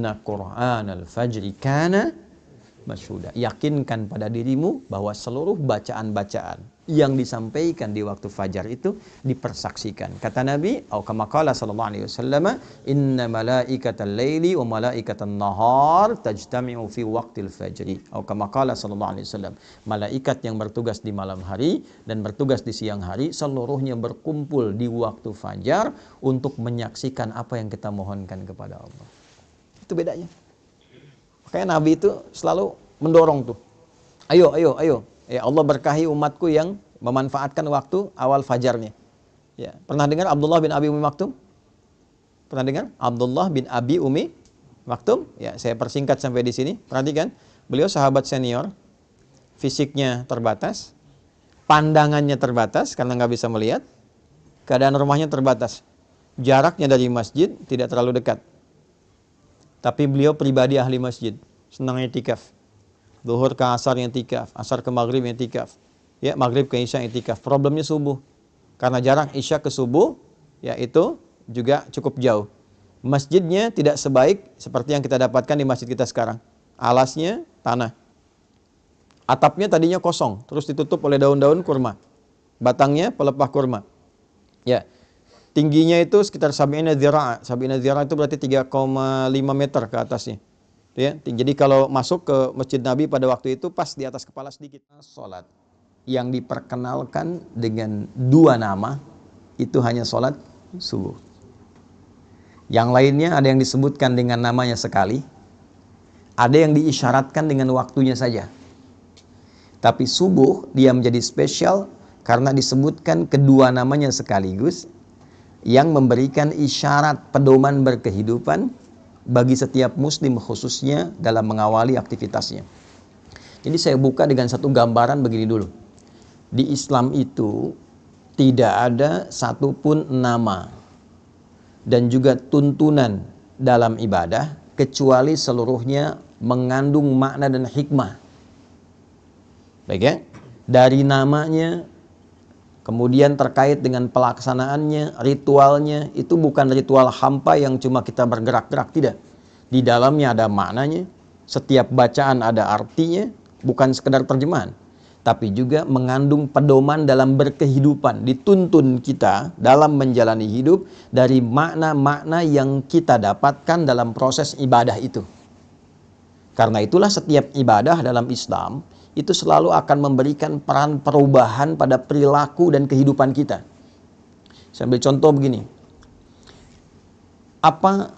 Inna Qur'anal fajri kana masyhuda. Yakinkan pada dirimu bahwa seluruh bacaan-bacaan yang disampaikan di waktu fajar itu dipersaksikan. Kata Nabi, atau kama qala sallallahu alaihi wasallam, inna malaikatal laili wa malaikatan nahar tajtami'u fi waqtil fajri. Atau kama qala sallallahu alaihi wasallam, malaikat yang bertugas di malam hari dan bertugas di siang hari seluruhnya berkumpul di waktu fajar untuk menyaksikan apa yang kita mohonkan kepada Allah. Itu bedanya. Makanya Nabi itu selalu mendorong tuh. Ayo. Ya Allah berkahi umatku yang memanfaatkan waktu awal fajarnya. Ya, pernah dengar Abdullah bin Abi Umi Maktum? Pernah dengar? Abdullah bin Abi Umi Maktum? Ya, saya persingkat sampai di sini. Perhatikan, beliau sahabat senior, fisiknya terbatas, pandangannya terbatas karena nggak bisa melihat, keadaan rumahnya terbatas, jaraknya dari masjid tidak terlalu dekat. Tapi beliau pribadi ahli masjid, senang i'tikaf. Zuhur ke asar i'tikaf, asar ke maghrib i'tikaf. Ya, maghrib ke isya i'tikaf. Problemnya subuh. Karena jarak isya ke subuh, ya itu juga cukup jauh. Masjidnya tidak sebaik seperti yang kita dapatkan di masjid kita sekarang. Alasnya tanah. Atapnya tadinya kosong, terus ditutup oleh daun-daun kurma. Batangnya pelepah kurma. Ya. Tingginya itu sekitar sab'ina dzira'. Sab'ina dzira' itu berarti 3,5 meter ke atasnya. Ya, jadi kalau masuk ke Masjid Nabi pada waktu itu pas di atas kepala sedikit. Salat yang diperkenalkan dengan dua nama itu hanya salat subuh. Yang lainnya ada yang disebutkan dengan namanya sekali, ada yang diisyaratkan dengan waktunya saja. Tapi subuh dia menjadi spesial karena disebutkan kedua namanya sekaligus, yang memberikan isyarat pedoman berkehidupan bagi setiap muslim khususnya dalam mengawali aktivitasnya. Jadi saya buka dengan satu gambaran begini dulu. Di Islam itu tidak ada satupun nama dan juga tuntunan dalam ibadah kecuali seluruhnya mengandung makna dan hikmah. Baik ya? Dari namanya, kemudian terkait dengan pelaksanaannya, ritualnya, itu bukan ritual hampa yang cuma kita bergerak-gerak, tidak. Di dalamnya ada maknanya, setiap bacaan ada artinya, bukan sekedar terjemahan, tapi juga mengandung pedoman dalam berkehidupan. Dituntun kita dalam menjalani hidup dari makna-makna yang kita dapatkan dalam proses ibadah itu. Karena itulah setiap ibadah dalam Islam itu selalu akan memberikan peran perubahan pada perilaku dan kehidupan kita. Saya ambil contoh begini. Apa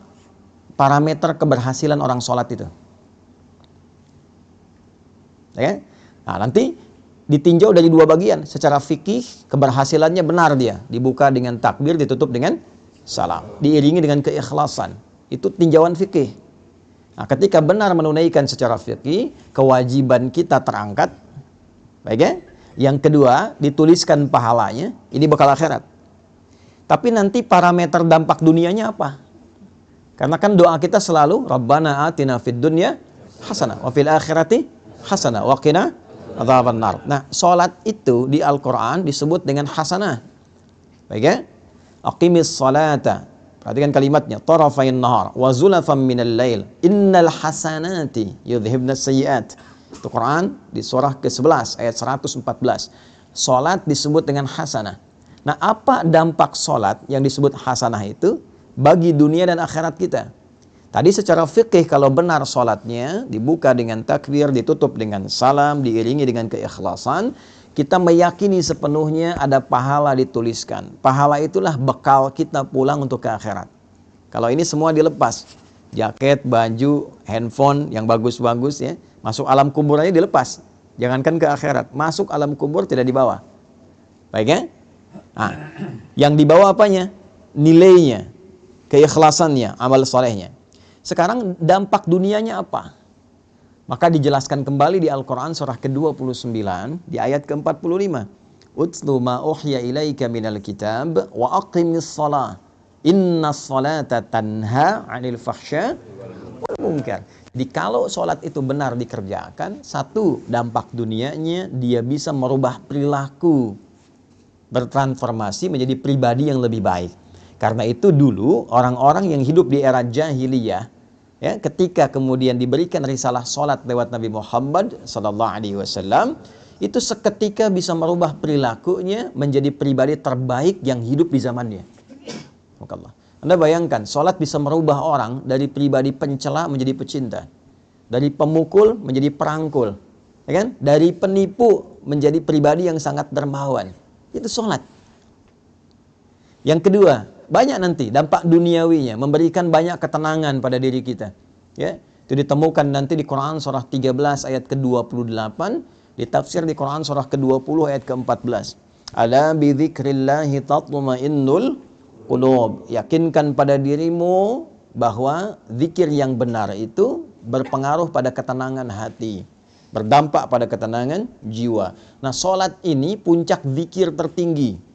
parameter keberhasilan orang sholat itu? Ya? Nah, nanti ditinjau dari dua bagian. Secara fikih, keberhasilannya benar dia. Dibuka dengan takbir, ditutup dengan salam. Diiringi dengan keikhlasan. Itu tinjauan fikih. Nah, ketika benar menunaikan secara fikih, kewajiban kita terangkat. Baik ya? Yang kedua, dituliskan pahalanya, ini bekal akhirat. Tapi nanti parameter dampak dunianya apa? Karena kan doa kita selalu Rabbana atina fid dunya hasanah wa fil akhirati hasanah wa qina adzabannar. Nah, salat itu di Al-Qur'an disebut dengan hasanah. Baik ya? Aqimis salata. Perhatikan kalimatnya, tarafain nahar wa zulafan minal lail innal hasanati yudhhibnas sayyi'at. Itu Quran di surah ke-11 ayat 114. Salat disebut dengan hasanah. Nah, apa dampak salat yang disebut hasanah itu bagi dunia dan akhirat kita? Tadi secara fikih kalau benar salatnya dibuka dengan takbir, ditutup dengan salam, diiringi dengan keikhlasan, kita meyakini sepenuhnya ada pahala dituliskan. Pahala itulah bekal kita pulang untuk ke akhirat. Kalau ini semua dilepas, jaket, baju, handphone yang bagus-bagus ya, masuk alam kubur aja dilepas. Jangankan ke akhirat, masuk alam kubur tidak dibawa. Baik ya? Nah, yang dibawa apanya? Nilainya, keikhlasannya, amal solehnya. Sekarang dampak dunianya apa? Maka dijelaskan kembali di Al-Quran surah ke-29 di ayat ke-45. Utlu ma uhya ilaika minal kitab wa aqimis salah. Inna salata tanha 'anil fahsya wal munkar. Jadi kalau sholat itu benar dikerjakan, satu dampak dunianya dia bisa merubah perilaku, bertransformasi menjadi pribadi yang lebih baik. Karena itu dulu orang-orang yang hidup di era jahiliyah Ya, ketika kemudian diberikan risalah salat lewat Nabi Muhammad sallallahu alaihi wasallam, itu seketika bisa merubah perilakunya menjadi pribadi terbaik yang hidup di zamannya. Allah. Anda bayangkan, salat bisa merubah orang dari pribadi pencela menjadi pecinta, dari pemukul menjadi perangkul, ya kan? Dari penipu menjadi pribadi yang sangat dermawan. Itu salat. Yang kedua, banyak nanti dampak duniawinya, memberikan banyak ketenangan pada diri kita. Ya, itu ditemukan nanti di Quran surah 13 ayat ke-28, ditafsir di Quran surah ke-20 ayat ke-14. Ala bi dzikrillahi tatma'innul qulub. Yakinkan pada dirimu bahwa zikir yang benar itu berpengaruh pada ketenangan hati, berdampak pada ketenangan jiwa. Nah, salat ini puncak zikir tertinggi.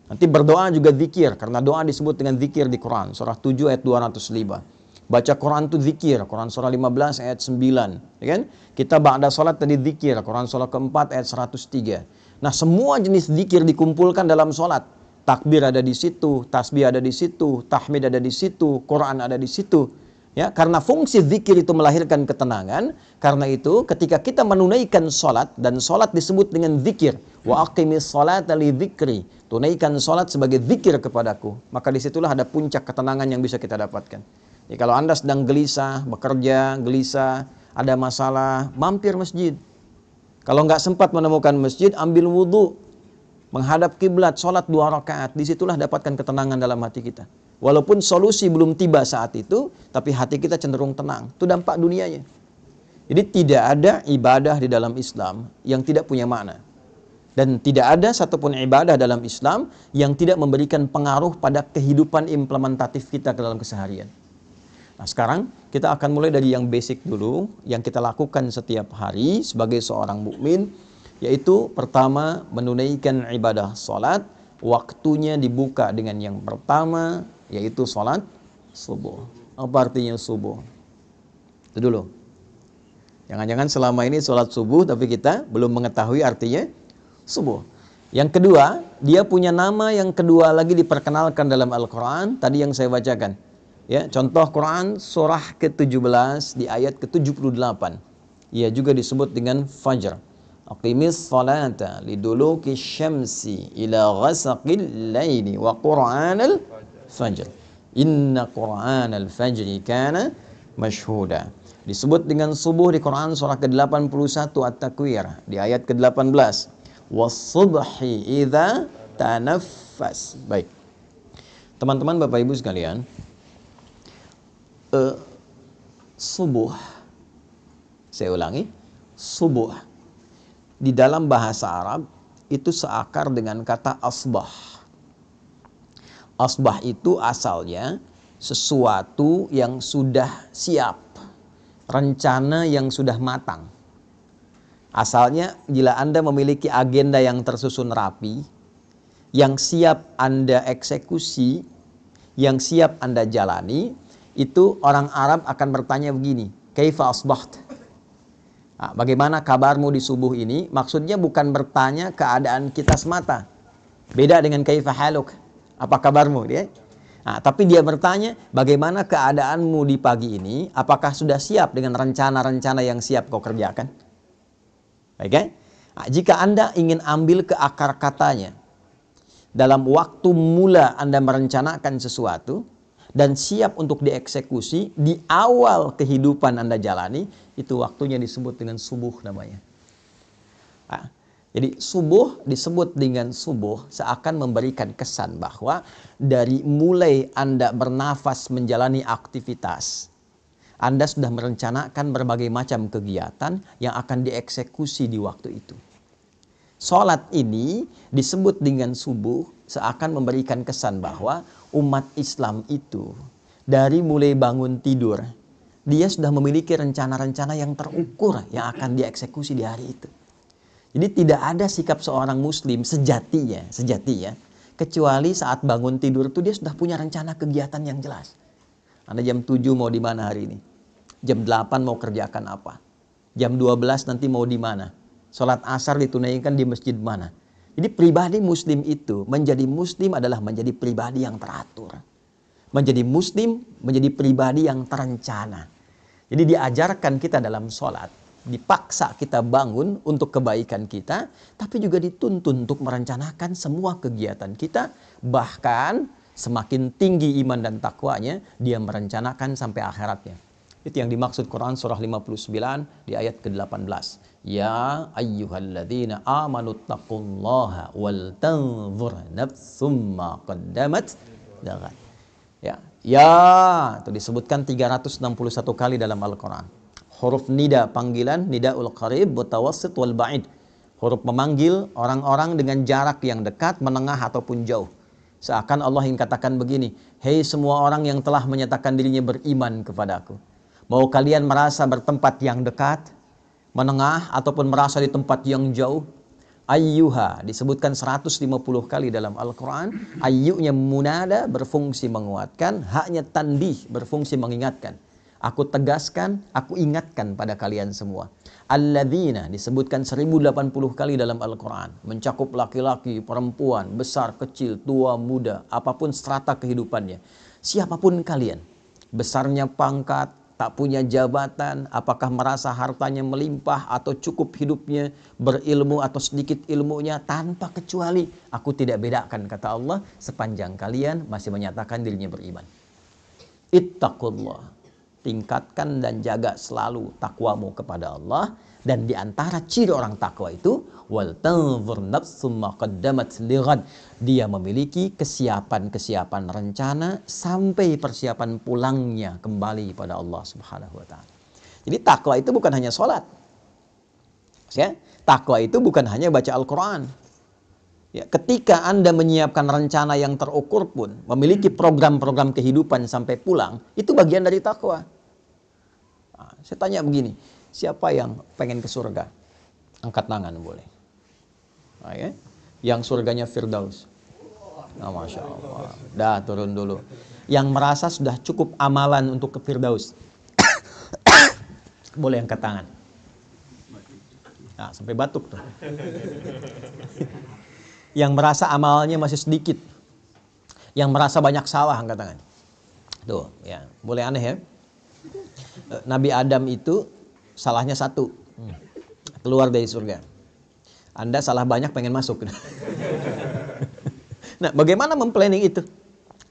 Nanti berdoa juga zikir, karena doa disebut dengan zikir di Quran, surah 7 ayat 205. Baca Quran itu zikir, Quran surah 15 ayat 9. Ya kan? Kita ba'da salat tadi zikir, Quran surah keempat ayat 103. Nah, semua jenis zikir dikumpulkan dalam salat. Takbir ada di situ, tasbih ada di situ, tahmid ada di situ, Quran ada di situ. Ya, karena fungsi zikir itu melahirkan ketenangan. Karena itu ketika kita menunaikan salat, dan salat disebut dengan zikir, wa aqimis salata li dzikri, tunaikan salat sebagai zikir kepadaku, maka disitulah ada puncak ketenangan yang bisa kita dapatkan. Jadi kalau Anda sedang gelisah, bekerja, gelisah, ada masalah, mampir masjid. Kalau nggak sempat menemukan masjid, ambil wudhu, menghadap kiblat, salat 2 rakaat, disitulah dapatkan ketenangan dalam hati kita. Walaupun solusi belum tiba saat itu, tapi hati kita cenderung tenang. Itu dampak dunianya. Jadi tidak ada ibadah di dalam Islam yang tidak punya makna. Dan tidak ada satupun ibadah dalam Islam yang tidak memberikan pengaruh pada kehidupan implementatif kita ke dalam keseharian. Nah, sekarang kita akan mulai dari yang basic dulu, yang kita lakukan setiap hari sebagai seorang mukmin, yaitu pertama menunaikan ibadah salat. Waktunya dibuka dengan yang pertama, yaitu salat subuh. Apa artinya subuh? Itu dulu. Jangan-jangan selama ini salat subuh tapi kita belum mengetahui artinya subuh. Yang kedua, dia punya nama yang kedua lagi diperkenalkan dalam Al-Quran, tadi yang saya bacakan. Ya, contoh Quran surah ke-17 di ayat ke-78. Ia juga disebut dengan Fajr. Aqimis salata liduluki syamsi ila ghasaqil laili wa qur'anal fajr. Inna qur'anal fajri kana mashhuda. Disebut dengan subuh di Quran surah ke-81 At-Takwir di ayat ke-18. Was-subhi idza tanaffas. Baik. Teman-teman, Bapak Ibu sekalian, subuh, saya ulangi, subuh di dalam bahasa Arab itu seakar dengan kata asbah. Asbah itu asalnya sesuatu yang sudah siap, rencana yang sudah matang. Asalnya bila Anda memiliki agenda yang tersusun rapi, yang siap Anda eksekusi, yang siap Anda jalani, itu orang Arab akan bertanya begini, kaifa asbaht? Nah, bagaimana kabarmu di subuh ini? Maksudnya bukan bertanya keadaan kita semata. Beda dengan kaifa haluk, apa kabarmu dia? Nah, tapi dia bertanya bagaimana keadaanmu di pagi ini? Apakah sudah siap dengan rencana-rencana yang siap kau kerjakan? Baik, kan? Nah, jika Anda ingin ambil ke akar katanya, dalam waktu mula Anda merencanakan sesuatu dan siap untuk dieksekusi di awal kehidupan Anda jalani, itu waktunya disebut dengan subuh namanya. Nah, jadi subuh disebut dengan subuh seakan memberikan kesan bahwa dari mulai Anda bernafas menjalani aktivitas, Anda sudah merencanakan berbagai macam kegiatan yang akan dieksekusi di waktu itu. Salat ini disebut dengan subuh seakan memberikan kesan bahwa umat Islam itu dari mulai bangun tidur, dia sudah memiliki rencana-rencana yang terukur yang akan dieksekusi di hari itu. Jadi tidak ada sikap seorang muslim sejatinya, kecuali saat bangun tidur itu dia sudah punya rencana kegiatan yang jelas. Anda jam 7 mau di mana hari ini? Jam 8 mau kerjakan apa? Jam 12 nanti mau di mana? Salat asar ditunaikan di masjid mana? Jadi pribadi muslim itu, menjadi muslim adalah menjadi pribadi yang teratur. Menjadi muslim, menjadi pribadi yang terencana. Jadi diajarkan kita dalam sholat, dipaksa kita bangun untuk kebaikan kita, tapi juga dituntun untuk merencanakan semua kegiatan kita, bahkan semakin tinggi iman dan takwanya, dia merencanakan sampai akhiratnya. Itu yang dimaksud Quran surah 59 di ayat ke-18. Ya ayyuhalladzina amanu taqullaha wal tanzur nafsum ma qaddamat lighat. Ya, itu disebutkan 361 kali dalam Al-Quran. Huruf nida panggilan, nidaul qarib, mutawassit wal ba'id. Huruf memanggil orang-orang dengan jarak yang dekat, menengah ataupun jauh. Seakan Allah ingin katakan begini, hei semua orang yang telah menyatakan dirinya beriman kepadaku, mau kalian merasa bertempat yang dekat, menengah, ataupun merasa di tempat yang jauh? Ayyuha disebutkan 150 kali dalam Al-Quran. Ayyunya munada berfungsi menguatkan, haknya tandih berfungsi mengingatkan. Aku tegaskan, aku ingatkan pada kalian semua. Alladzina disebutkan 1080 kali dalam Al-Quran. Mencakup laki-laki, perempuan, besar, kecil, tua, muda, apapun strata kehidupannya. Siapapun kalian, besarnya pangkat, tak punya jabatan, apakah merasa hartanya melimpah atau cukup hidupnya, berilmu atau sedikit ilmunya, tanpa kecuali aku tidak bedakan, kata Allah, sepanjang kalian masih menyatakan dirinya beriman. Ittaqullah, tingkatkan dan jaga selalu takwamu kepada Allah. Dan diantara ciri orang takwa itu, wal tanzur nafsum ma qaddamat lighad, dia memiliki kesiapan rencana sampai persiapan pulangnya kembali pada Allah Subhanahu wa taala. Jadi takwa itu bukan hanya sholat. Ya, takwa itu bukan hanya baca Al-Qur'an. Ya, ketika Anda menyiapkan rencana yang terukur pun, memiliki program-program kehidupan sampai pulang, itu bagian dari takwa. Nah, saya tanya begini, siapa yang pengen ke surga? Angkat tangan boleh. Nah, ya. Yang surganya Firdaus. Nah, Masya Allah. Dah turun dulu. Yang merasa sudah cukup amalan untuk ke Firdaus. Boleh angkat tangan. Nah, sampai batuk tuh. Yang merasa amalnya masih sedikit. Yang merasa banyak salah, angkat tangan. Tuh, ya. Boleh aneh ya. Nabi Adam itu salahnya satu, keluar dari surga. Anda salah banyak, pengen masuk. Nah, bagaimana memplanning itu?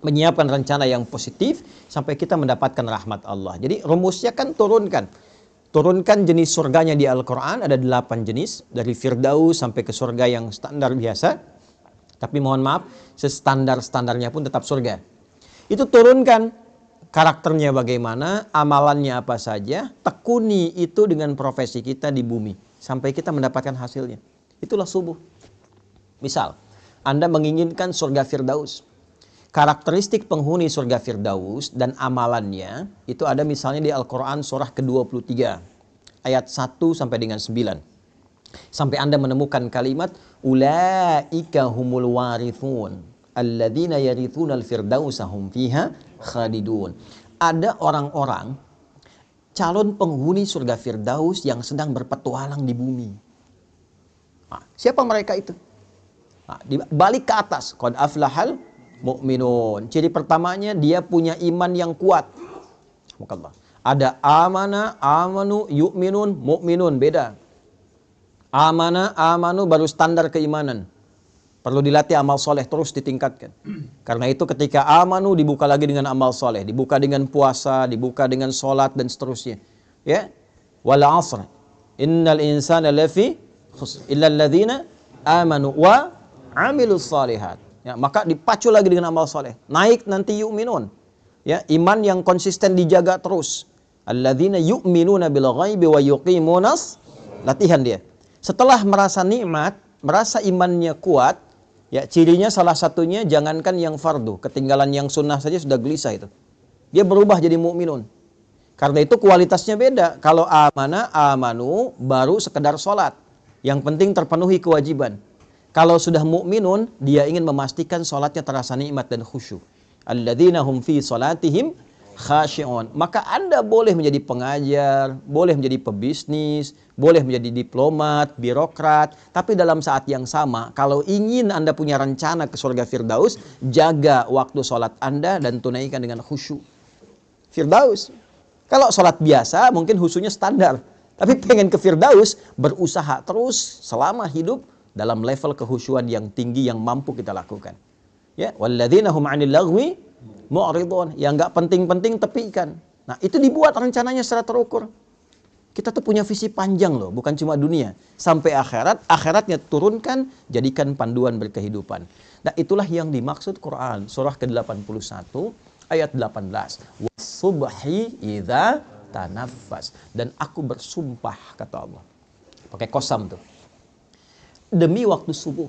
Menyiapkan rencana yang positif sampai kita mendapatkan rahmat Allah. Jadi rumusnya kan turunkan jenis surganya di Al-Quran, ada 8 jenis, dari Firdaus sampai ke surga yang standar biasa. Tapi mohon maaf, standarnya pun tetap surga. Itu turunkan karakternya bagaimana, amalannya apa saja, tekuni itu dengan profesi kita di bumi sampai kita mendapatkan hasilnya. Itulah subuh. Misal, Anda menginginkan surga Firdaus. Karakteristik penghuni surga Firdaus dan amalannya itu ada misalnya di Al-Quran surah ke-23 ayat 1 sampai dengan 9. Sampai Anda menemukan kalimat ulaika humul warithun alladzina yarithuna al-firdausa hum fiha khalidun. Ada orang-orang calon penghuni surga Firdaus yang sedang berpetualang di bumi. Nah, siapa mereka itu? Nah, balik ke atas, qad aflahal mu'minun. Ciri pertamanya dia punya iman yang kuat. Ada amana, amanu, yu'minun, mu'minun, beda. Amana, amanu baru standar keimanan. Perlu dilatih amal soleh, terus ditingkatkan. Karena itu ketika amanu dibuka lagi dengan amal soleh, dibuka dengan puasa, dibuka dengan sholat dan seterusnya. Ya, wal asr, innal insana lafi khusr illa alladzina amanu wa amilus salihat. Ya, maka dipacu lagi dengan amal soleh. Naik nanti yu'minun. Ya, iman yang konsisten dijaga terus. Alladzina yu'minuna bil ghaibi wa yuqimunas, latihan dia. Setelah merasa nikmat, merasa imannya kuat, ya cirinya salah satunya jangankan yang fardu, ketinggalan yang sunnah saja sudah gelisah itu. Dia berubah jadi mukminun. Karena itu kualitasnya beda. Kalau amana, amanu baru sekedar sholat. Yang penting terpenuhi kewajiban. Kalau sudah mukminun, dia ingin memastikan sholatnya terasa nikmat dan khusyuk. Alladzina hum fi sholatihim khashi'un. Maka Anda boleh menjadi pengajar, boleh menjadi pebisnis, boleh menjadi diplomat, birokrat, tapi dalam saat yang sama, kalau ingin Anda punya rencana ke surga Firdaus, jaga waktu sholat Anda dan tunaikan dengan khusyuk. Firdaus. Kalau sholat biasa mungkin khusyuknya standar. Tapi pengen ke Firdaus, berusaha terus selama hidup dalam level kehusyuan yang tinggi yang mampu kita lakukan. Ya, walladzina hum 'anil lagwi mu'ridun, yang enggak penting-penting tepikan. Nah, itu dibuat rencananya secara terukur. Kita tuh punya visi panjang loh, bukan cuma dunia. Sampai akhirat, akhiratnya turunkan, jadikan panduan berkehidupan. Nah, itulah yang dimaksud Quran. Surah ke-81, ayat 18. Wasubhi idza tanaffas. Dan aku bersumpah, kata Allah. Pakai kosam tuh. Demi waktu subuh,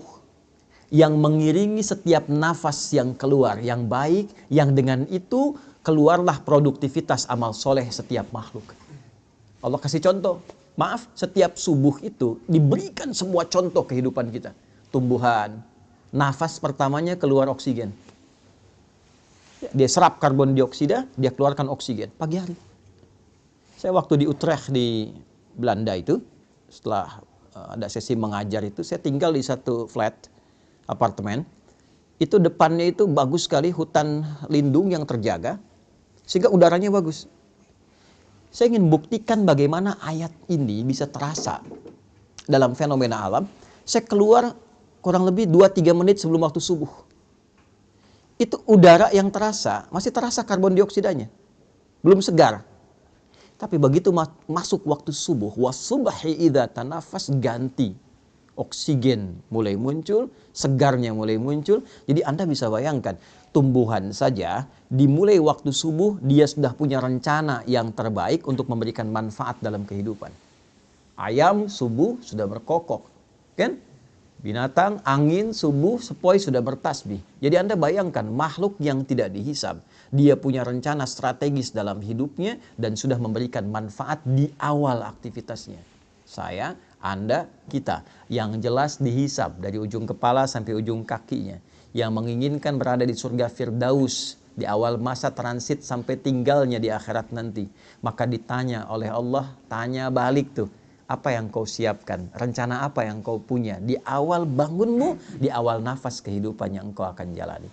yang mengiringi setiap nafas yang keluar, yang baik, yang dengan itu keluarlah produktivitas amal soleh setiap makhluk. Allah kasih contoh. Maaf, setiap subuh itu diberikan semua contoh kehidupan kita. Tumbuhan, nafas pertamanya keluar oksigen. Dia serap karbon dioksida, dia keluarkan oksigen pagi hari. Saya waktu di Utrecht di Belanda itu, setelah ada sesi mengajar itu, saya tinggal di satu flat, apartemen. Itu depannya itu bagus sekali, hutan lindung yang terjaga, sehingga udaranya bagus. Saya ingin buktikan bagaimana ayat ini bisa terasa dalam fenomena alam. Saya keluar kurang lebih 2-3 menit sebelum waktu subuh. Itu udara yang terasa, masih terasa karbon dioksidanya. Belum segar. Tapi begitu masuk waktu subuh, wasubhi idza tanafas, ganti. Oksigen mulai muncul, segarnya mulai muncul. Jadi Anda bisa bayangkan, tumbuhan saja dimulai waktu subuh, dia sudah punya rencana yang terbaik untuk memberikan manfaat dalam kehidupan. Ayam subuh sudah berkokok, kan? Binatang, angin, subuh, sepoi sudah bertasbih. Jadi Anda bayangkan makhluk yang tidak dihisab. Dia punya rencana strategis dalam hidupnya dan sudah memberikan manfaat di awal aktivitasnya. Saya, Anda, kita. Yang jelas dihisab dari ujung kepala sampai ujung kakinya. Yang menginginkan berada di surga Firdaus di awal masa transit sampai tinggalnya di akhirat nanti. Maka ditanya oleh Allah, tanya balik tuh. Apa yang kau siapkan? Rencana apa yang kau punya? Di awal bangunmu, di awal nafas kehidupan yang engkau akan jalani.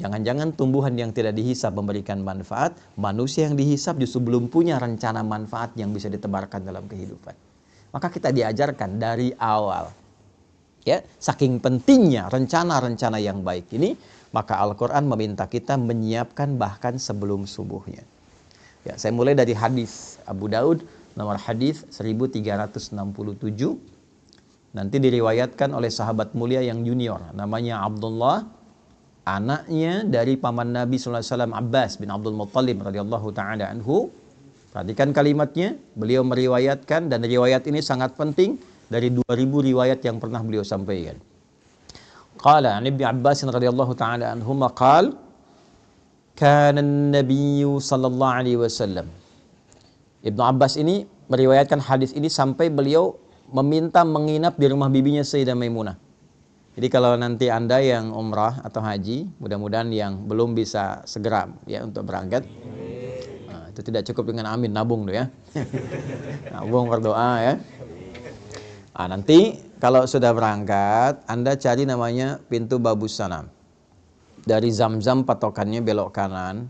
Jangan-jangan tumbuhan yang tidak dihisab memberikan manfaat, manusia yang dihisab justru belum punya rencana manfaat yang bisa ditebarkan dalam kehidupan. Maka kita diajarkan dari awal. Ya, saking pentingnya rencana-rencana yang baik ini, maka Al-Quran meminta kita menyiapkan bahkan sebelum subuhnya. Ya, saya mulai dari hadis Abu Daud, nomor hadis 1367. Nanti diriwayatkan oleh sahabat mulia yang junior, namanya Abdullah, anaknya dari paman Nabi SAW Abbas bin Abdul Muttalib radhiyallahu taala anhu. Perhatikan kalimatnya, beliau meriwayatkan, dan riwayat ini sangat penting dari 2000 riwayat yang pernah beliau sampaikan. Qala an Ibnu Abbas radhiyallahu taala anhuma qala kana an-nabiy sallallahu alaihi wasallam. Ibnu Abbas ini meriwayatkan hadis ini sampai beliau meminta menginap di rumah bibinya Sayyidah Maimunah. Jadi kalau nanti Anda yang umrah atau haji, mudah-mudahan yang belum bisa segera ya untuk berangkat. Nah, itu tidak cukup dengan amin, nabung tuh ya. Nabung berdoa ya. Nah, nanti kalau sudah berangkat, Anda cari namanya pintu Babus Salam. Dari Zamzam patokannya belok kanan.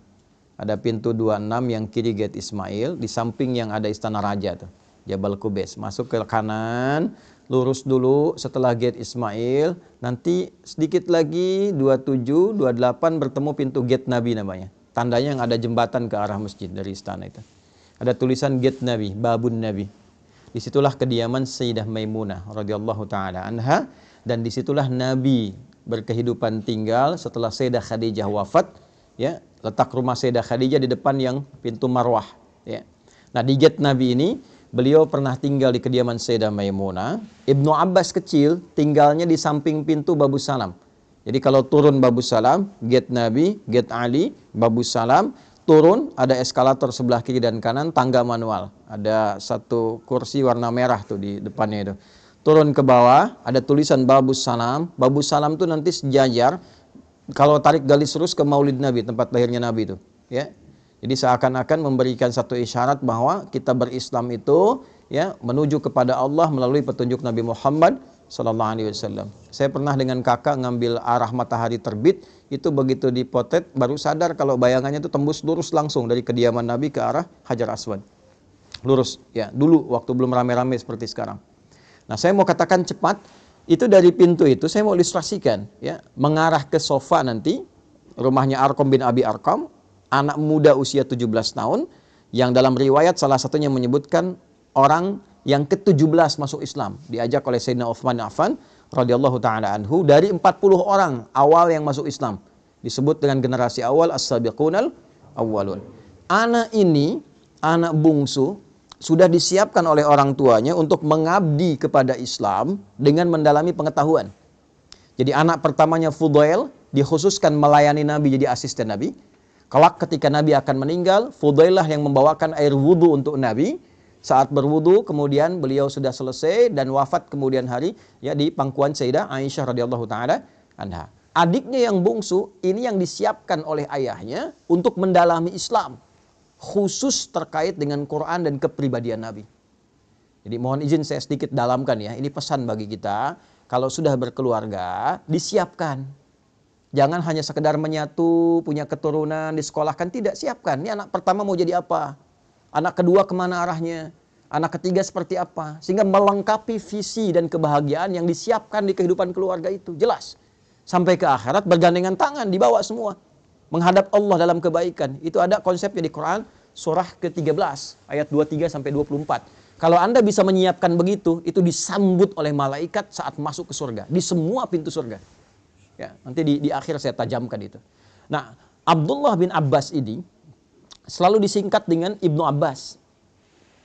Ada pintu 26 yang kiri gate Ismail, di samping yang ada istana raja tuh, Jabal Qubais. Masuk ke kanan, lurus dulu setelah gate Ismail, nanti sedikit lagi 27, 28 bertemu pintu gate Nabi namanya. Tandanya yang ada jembatan ke arah masjid dari istana itu. Ada tulisan gate Nabi, Babun Nabi. Disitulah kediaman Sayyidah Maimunah radhiyallahu taala anha, dan disitulah Nabi berkehidupan tinggal setelah Sayyidah Khadijah wafat. Ya, letak rumah Sayyidah Khadijah di depan yang pintu Marwah. Ya. Nah, di gate Nabi ini beliau pernah tinggal di kediaman Sayyidah Maimunah. Ibnu Abbas kecil tinggalnya di samping pintu Babus Salam. Jadi kalau turun Babus Salam, gate Nabi, gate Ali, Babus Salam, turun ada eskalator sebelah kiri dan kanan, tangga manual. Ada satu kursi warna merah tuh di depannya itu. Turun ke bawah, ada tulisan Babus Salam. Babus Salam tuh nanti sejajar. Kalau tarik garis lurus ke Maulid Nabi, tempat lahirnya Nabi itu, ya. Jadi seakan-akan memberikan satu isyarat bahwa kita berislam itu ya menuju kepada Allah melalui petunjuk Nabi Muhammad Sallallahu Alaihi Wasallam. Saya pernah dengan kakak ngambil arah matahari terbit, itu begitu dipotret baru sadar kalau bayangannya itu tembus lurus langsung dari kediaman Nabi ke arah Hajar Aswad. Lurus, ya dulu waktu belum rame-rame seperti sekarang. Nah saya mau katakan cepat, itu dari pintu itu saya mau ilustrasikan, ya mengarah ke sofa nanti, rumahnya Arqam bin Abi Arqam, anak muda usia 17 tahun, yang dalam riwayat salah satunya menyebutkan orang yang ke-17 masuk Islam, diajak oleh Sayyidina Utsman bin Affan radhiyallahu taala anhu dari 40 orang awal yang masuk Islam. Disebut dengan generasi awal as-sabiqunal awwalun. Anak ini, anak bungsu, sudah disiapkan oleh orang tuanya untuk mengabdi kepada Islam dengan mendalami pengetahuan. Jadi anak pertamanya Fudail dikhususkan melayani Nabi jadi asisten Nabi. Kelak ketika Nabi akan meninggal, Fudailah yang membawakan air wudhu untuk Nabi. Saat berwudu, kemudian beliau sudah selesai dan wafat kemudian hari ya di pangkuan Sayyidah Aisyah radhiyallahu taala anha. Adiknya yang bungsu ini yang disiapkan oleh ayahnya untuk mendalami Islam, khusus terkait dengan Quran dan kepribadian Nabi. Jadi mohon izin saya sedikit dalamkan ya. Ini pesan bagi kita, kalau sudah berkeluarga disiapkan. Jangan hanya sekedar menyatu, punya keturunan, disekolahkan, tidak, siapkan. Ini anak pertama mau jadi apa? Anak kedua kemana arahnya? Anak ketiga seperti apa? Sehingga melengkapi visi dan kebahagiaan yang disiapkan di kehidupan keluarga itu. Jelas. Sampai ke akhirat bergandengan tangan, dibawa semua. Menghadap Allah dalam kebaikan. Itu ada konsepnya di Quran, surah ke-13, ayat 23 sampai 24. Kalau Anda bisa menyiapkan begitu, itu disambut oleh malaikat saat masuk ke surga. Di semua pintu surga. Ya, nanti di akhir saya tajamkan itu. Nah, Abdullah bin Abbas ini selalu disingkat dengan Ibnu Abbas.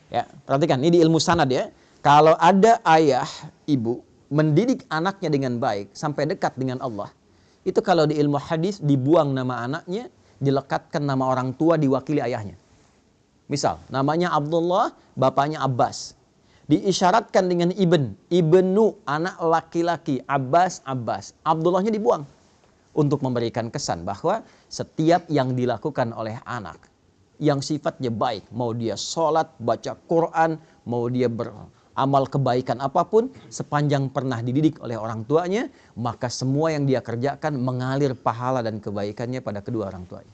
Ya, perhatikan, ini di ilmu sanad ya. Kalau ada ayah, ibu mendidik anaknya dengan baik sampai dekat dengan Allah, itu kalau di ilmu hadis dibuang nama anaknya, dilekatkan nama orang tua diwakili ayahnya. Misal, namanya Abdullah, bapaknya Abbas. Diisyaratkan dengan ibnu, anak laki-laki, Abbas. Abdullahnya dibuang untuk memberikan kesan bahwa setiap yang dilakukan oleh anak yang sifatnya baik, mau dia sholat, baca Quran, mau dia beramal kebaikan apapun, sepanjang pernah dididik oleh orang tuanya, maka semua yang dia kerjakan mengalir pahala dan kebaikannya pada kedua orang tuanya.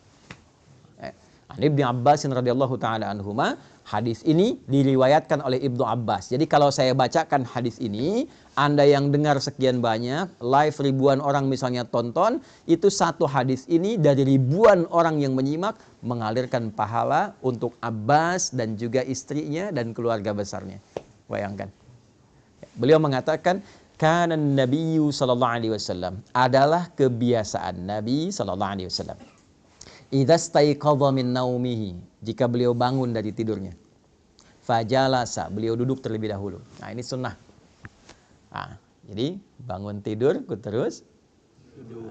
Ibnu Abbas radhiyallahu taala anhuma, hadis ini diriwayatkan oleh Ibnu Abbas. Jadi kalau saya bacakan hadis ini, Anda yang dengar sekian banyak, live ribuan orang misalnya tonton, itu satu hadis ini dari ribuan orang yang menyimak mengalirkan pahala untuk Abbas dan juga istrinya dan keluarga besarnya. Bayangkan. Beliau mengatakan, kana Nabiyyu sallallahu alaihi wasallam, adalah kebiasaan Nabi sallallahu alaihi wasallam. Idza staiqadha min naumihi, jika beliau bangun dari tidurnya, fajalasa, beliau duduk terlebih dahulu. Nah, ini sunnah. Nah, jadi bangun tidur terus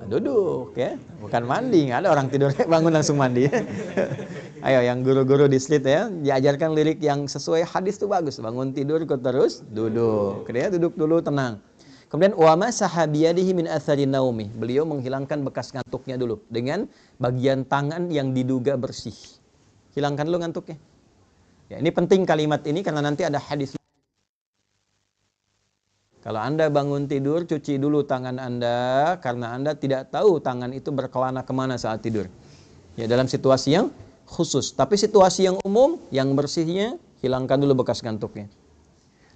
duduk ya, bukan mandi. Nggak ada orang tidur bangun langsung mandi. Ayo yang guru-guru di Slit ya, diajarkan lirik yang sesuai hadis itu bagus. Bangun tidur terus duduk. Kemudian duduk dulu tenang. Kemudian wa masaha biyadihi min athari naumi. Beliau menghilangkan bekas ngantuknya dulu dengan bagian tangan yang diduga bersih. Hilangkan dulu ngantuknya. Ya, ini penting kalimat ini karena nanti ada hadis. Kalau Anda bangun tidur, cuci dulu tangan Anda karena Anda tidak tahu tangan itu berkelana kemana saat tidur. Ya, dalam situasi yang khusus. Tapi situasi yang umum, yang bersihnya, hilangkan dulu bekas ngantuknya.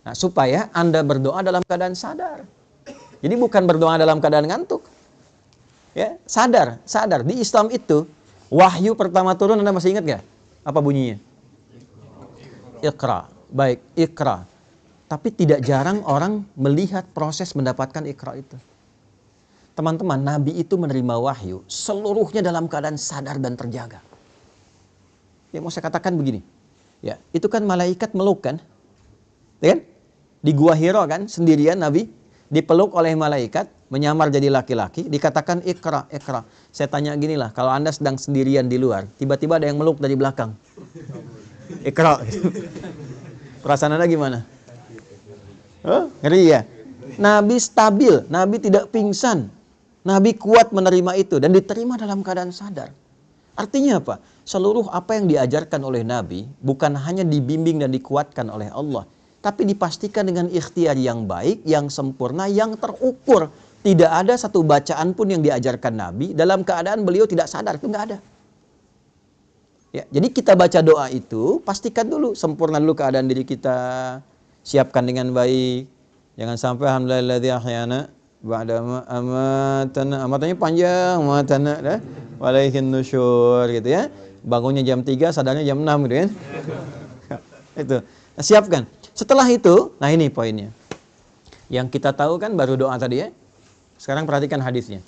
Nah, supaya Anda berdoa dalam keadaan sadar. Jadi bukan berdoa dalam keadaan ngantuk. Ya, sadar. Di Islam itu, wahyu pertama turun, Anda masih ingat gak? Apa bunyinya? Iqra. Baik, Iqra. Tapi tidak jarang orang melihat proses mendapatkan Iqra itu. Teman-teman, Nabi itu menerima wahyu seluruhnya dalam keadaan sadar dan terjaga. Ya, mau saya katakan begini. Ya, itu kan malaikat meluk kan? Ya kan? Di Gua Hiro kan, sendirian Nabi dipeluk oleh malaikat, menyamar jadi laki-laki, dikatakan Iqra. Saya tanya gini lah, kalau Anda sedang sendirian di luar, tiba-tiba ada yang meluk dari belakang. Iqra. Perasaan Anda gimana? Ngeri ya? Nabi stabil, Nabi tidak pingsan. Nabi kuat menerima itu dan diterima dalam keadaan sadar. Artinya apa? Seluruh apa yang diajarkan oleh Nabi bukan hanya dibimbing dan dikuatkan oleh Allah, tapi dipastikan dengan ikhtiar yang baik, yang sempurna, yang terukur. Tidak ada satu bacaan pun yang diajarkan Nabi dalam keadaan beliau tidak sadar, itu nggak ada. Ya, jadi kita baca doa itu, pastikan dulu, sempurna dulu keadaan diri kita, siapkan dengan baik. Jangan sampai alhamdulillahilladzi ahyana ba'da ma amatana, amatannya panjang, amatana dah, walaihin nusyur gitu ya. Bangunnya jam 3, sadarnya jam 6 gitu ya. Itu. Nah, siapkan. Setelah itu, nah ini poinnya. Yang kita tahu kan baru doa tadi ya. Sekarang perhatikan hadisnya.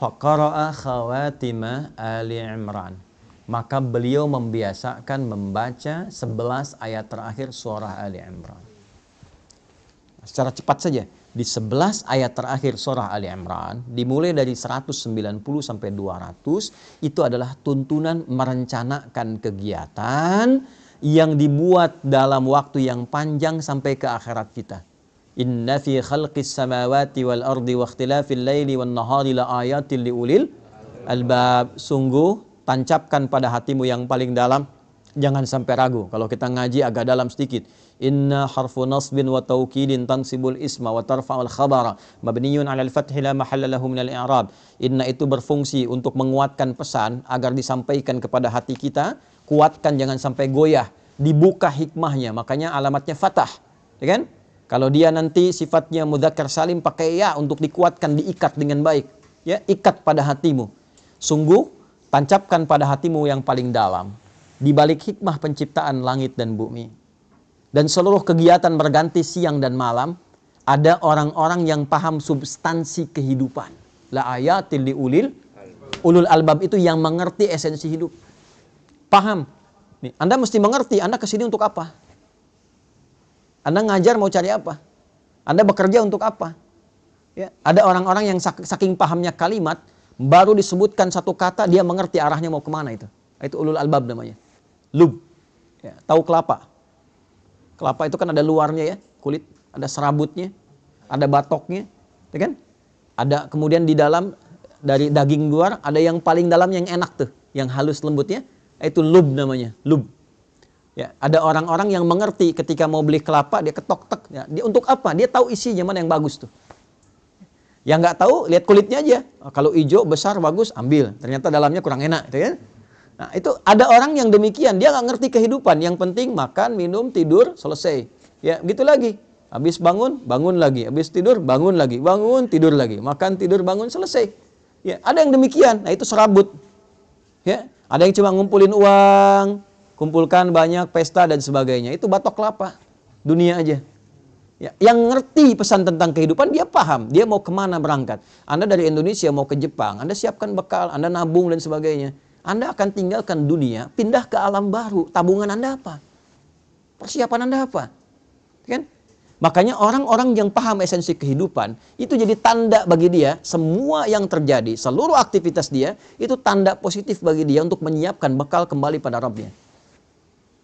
Faqara'a khawatima Ali Imran. Maka beliau membiasakan membaca 11 ayat terakhir surah Ali Imran. Secara cepat saja, di 11 ayat terakhir surah Ali Imran, dimulai dari 190 sampai 200, itu adalah tuntunan merencanakan kegiatan yang dibuat dalam waktu yang panjang sampai ke akhirat kita. Inna fi khalqis samawati wal ardi wa ikhtilafil laili wan nahari la ayatin liulil albab. Sungguh tancapkan pada hatimu yang paling dalam, jangan sampai ragu. Kalau kita ngaji agak dalam sedikit. Inna harfu nasbin wa taukidin tansibul isma wa tarfa'ul khabara mabniyun 'alal fathi la mahalla lahu minal i'rab. Inna itu berfungsi untuk menguatkan pesan agar disampaikan kepada hati kita. Kuatkan, jangan sampai goyah. Dibuka hikmahnya, makanya alamatnya fathah, ya kan? Kalau dia nanti sifatnya mudzakkar salim, pakai ya untuk dikuatkan, diikat dengan baik, ya, ikat pada hatimu. Sungguh tancapkan pada hatimu yang paling dalam, di balik hikmah penciptaan langit dan bumi dan seluruh kegiatan berganti siang dan malam, ada orang-orang yang paham substansi kehidupan. La ayatil liulil ulul albab, itu yang mengerti esensi hidup. Paham. Nih, Anda mesti mengerti, Anda kesini untuk apa? Anda ngajar mau cari apa? Anda bekerja untuk apa? Ya, ada orang-orang yang saking pahamnya kalimat, baru disebutkan satu kata, dia mengerti arahnya mau kemana itu. Itu ulul albab namanya. Lub. Ya, tahu kelapa. Kelapa itu kan ada luarnya ya, kulit. Ada serabutnya, ada batoknya. Ya kan? Ada kemudian di dalam, dari daging luar, ada yang paling dalam yang enak tuh. Yang halus lembutnya. Itu lub namanya, lub. Ya, ada orang-orang yang mengerti ketika mau beli kelapa dia ketok-tek. Ya, dia untuk apa? Dia tahu isinya mana yang bagus tuh. Yang nggak tahu lihat kulitnya aja. Kalau hijau besar bagus ambil. Ternyata dalamnya kurang enak, gitu ya. Nah itu ada orang yang demikian. Dia nggak ngerti kehidupan. Yang penting makan, minum, tidur, selesai. Ya gitu lagi. Habis bangun, bangun lagi. Habis tidur, bangun lagi. Bangun, tidur lagi. Makan, tidur, bangun, selesai. Ya ada yang demikian. Nah itu serabut. Ya. Ada yang cuma ngumpulin uang, kumpulkan banyak pesta dan sebagainya. Itu batok kelapa, dunia aja. Ya, yang ngerti pesan tentang kehidupan, dia paham. Dia mau kemana berangkat. Anda dari Indonesia mau ke Jepang, Anda siapkan bekal, Anda nabung dan sebagainya. Anda akan tinggalkan dunia, pindah ke alam baru. Tabungan Anda apa? Persiapan Anda apa? Kan? Makanya orang-orang yang paham esensi kehidupan, itu jadi tanda bagi dia, semua yang terjadi, seluruh aktivitas dia, itu tanda positif bagi dia untuk menyiapkan bekal kembali pada Rabbnya.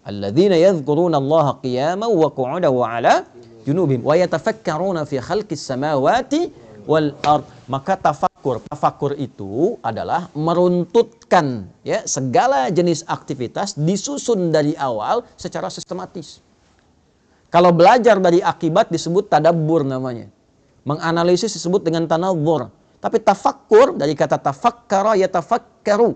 Alladzina yadhkuruna Allaha qiyaman wa qu'udan wa 'ala junubihim wa yatafakkaruna fi khalqis samawati wal ard. Maka tafakur itu adalah meruntutkan ya segala jenis aktivitas disusun dari awal secara sistematis. Kalau belajar dari akibat disebut tadabbur namanya. Menganalisis disebut dengan tanawwur. Tapi tafakkur dari kata tafakkara yatafakkaru.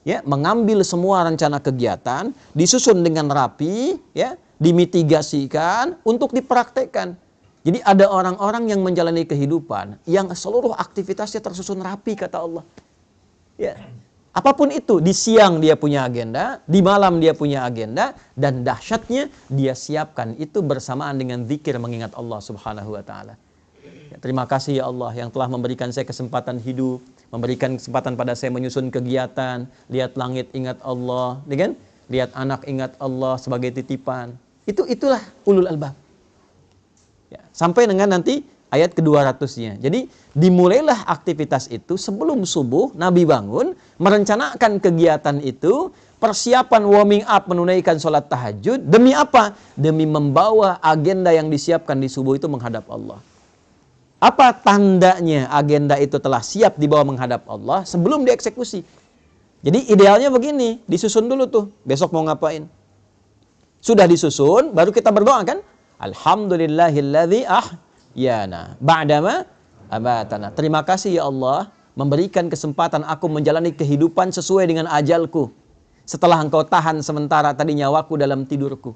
Ya, mengambil semua rencana kegiatan, disusun dengan rapi, ya, dimitigasikan untuk dipraktekkan. Jadi ada orang-orang yang menjalani kehidupan yang seluruh aktivitasnya tersusun rapi kata Allah. Ya. Apapun itu, di siang dia punya agenda, di malam dia punya agenda, dan dahsyatnya dia siapkan itu bersamaan dengan zikir mengingat Allah Subhanahu wa taala. Ya, terima kasih ya Allah yang telah memberikan saya kesempatan hidup, memberikan kesempatan pada saya menyusun kegiatan, lihat langit ingat Allah, ya kan? Lihat anak ingat Allah sebagai titipan. Itulah ulul albab. Ya, sampai dengan nanti ayat ke-200-nya. Jadi dimulailah aktivitas itu sebelum subuh, Nabi bangun, merencanakan kegiatan itu, persiapan warming up menunaikan sholat tahajud. Demi apa? Demi membawa agenda yang disiapkan di subuh itu menghadap Allah. Apa tandanya agenda itu telah siap dibawa menghadap Allah sebelum dieksekusi? Jadi idealnya begini, disusun dulu tuh, besok mau ngapain. Sudah disusun, baru kita berdoa kan? Alhamdulillahilladzi ahyana ba'dama amatana. Terima kasih ya Allah memberikan kesempatan aku menjalani kehidupan sesuai dengan ajalku. Setelah engkau tahan sementara tadi nyawaku dalam tidurku.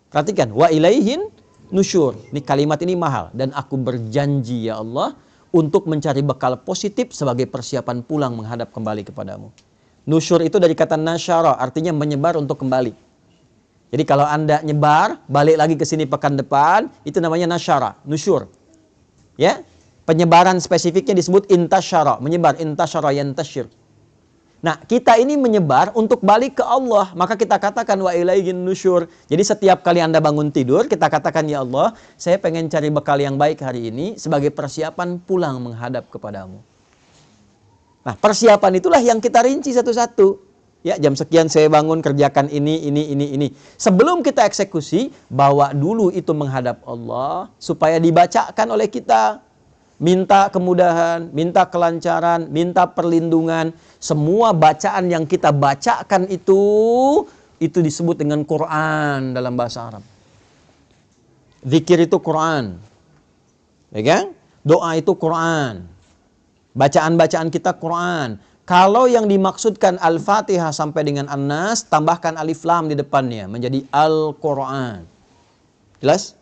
Perhatikan, wa ilaihin nusyur. Ini kalimat ini mahal. Dan aku berjanji ya Allah untuk mencari bekal positif sebagai persiapan pulang menghadap kembali kepadamu. Nusyur itu dari kata nasyara, artinya menyebar untuk kembali. Jadi kalau Anda nyebar, balik lagi ke sini pekan depan, itu namanya nasyara, nusyur. Ya, penyebaran spesifiknya disebut intasyara, menyebar, intasyara yantasyir. Nah, kita ini menyebar untuk balik ke Allah, maka kita katakan wa ilaihin nusyur. Jadi setiap kali Anda bangun tidur, kita katakan ya Allah, saya pengen cari bekal yang baik hari ini sebagai persiapan pulang menghadap kepadamu. Nah, persiapan itulah yang kita rinci satu-satu. Ya, jam sekian saya bangun kerjakan ini. Sebelum kita eksekusi, bawa dulu itu menghadap Allah supaya dibacakan oleh kita. Minta kemudahan, minta kelancaran, minta perlindungan. Semua bacaan yang kita bacakan itu disebut dengan Quran dalam bahasa Arab. Zikir itu Quran. Ya kan? Doa itu Quran. Bacaan-bacaan kita Quran. Kalau yang dimaksudkan Al-Fatihah sampai dengan An-Nas, tambahkan alif lam di depannya menjadi Al-Quran. Jelas?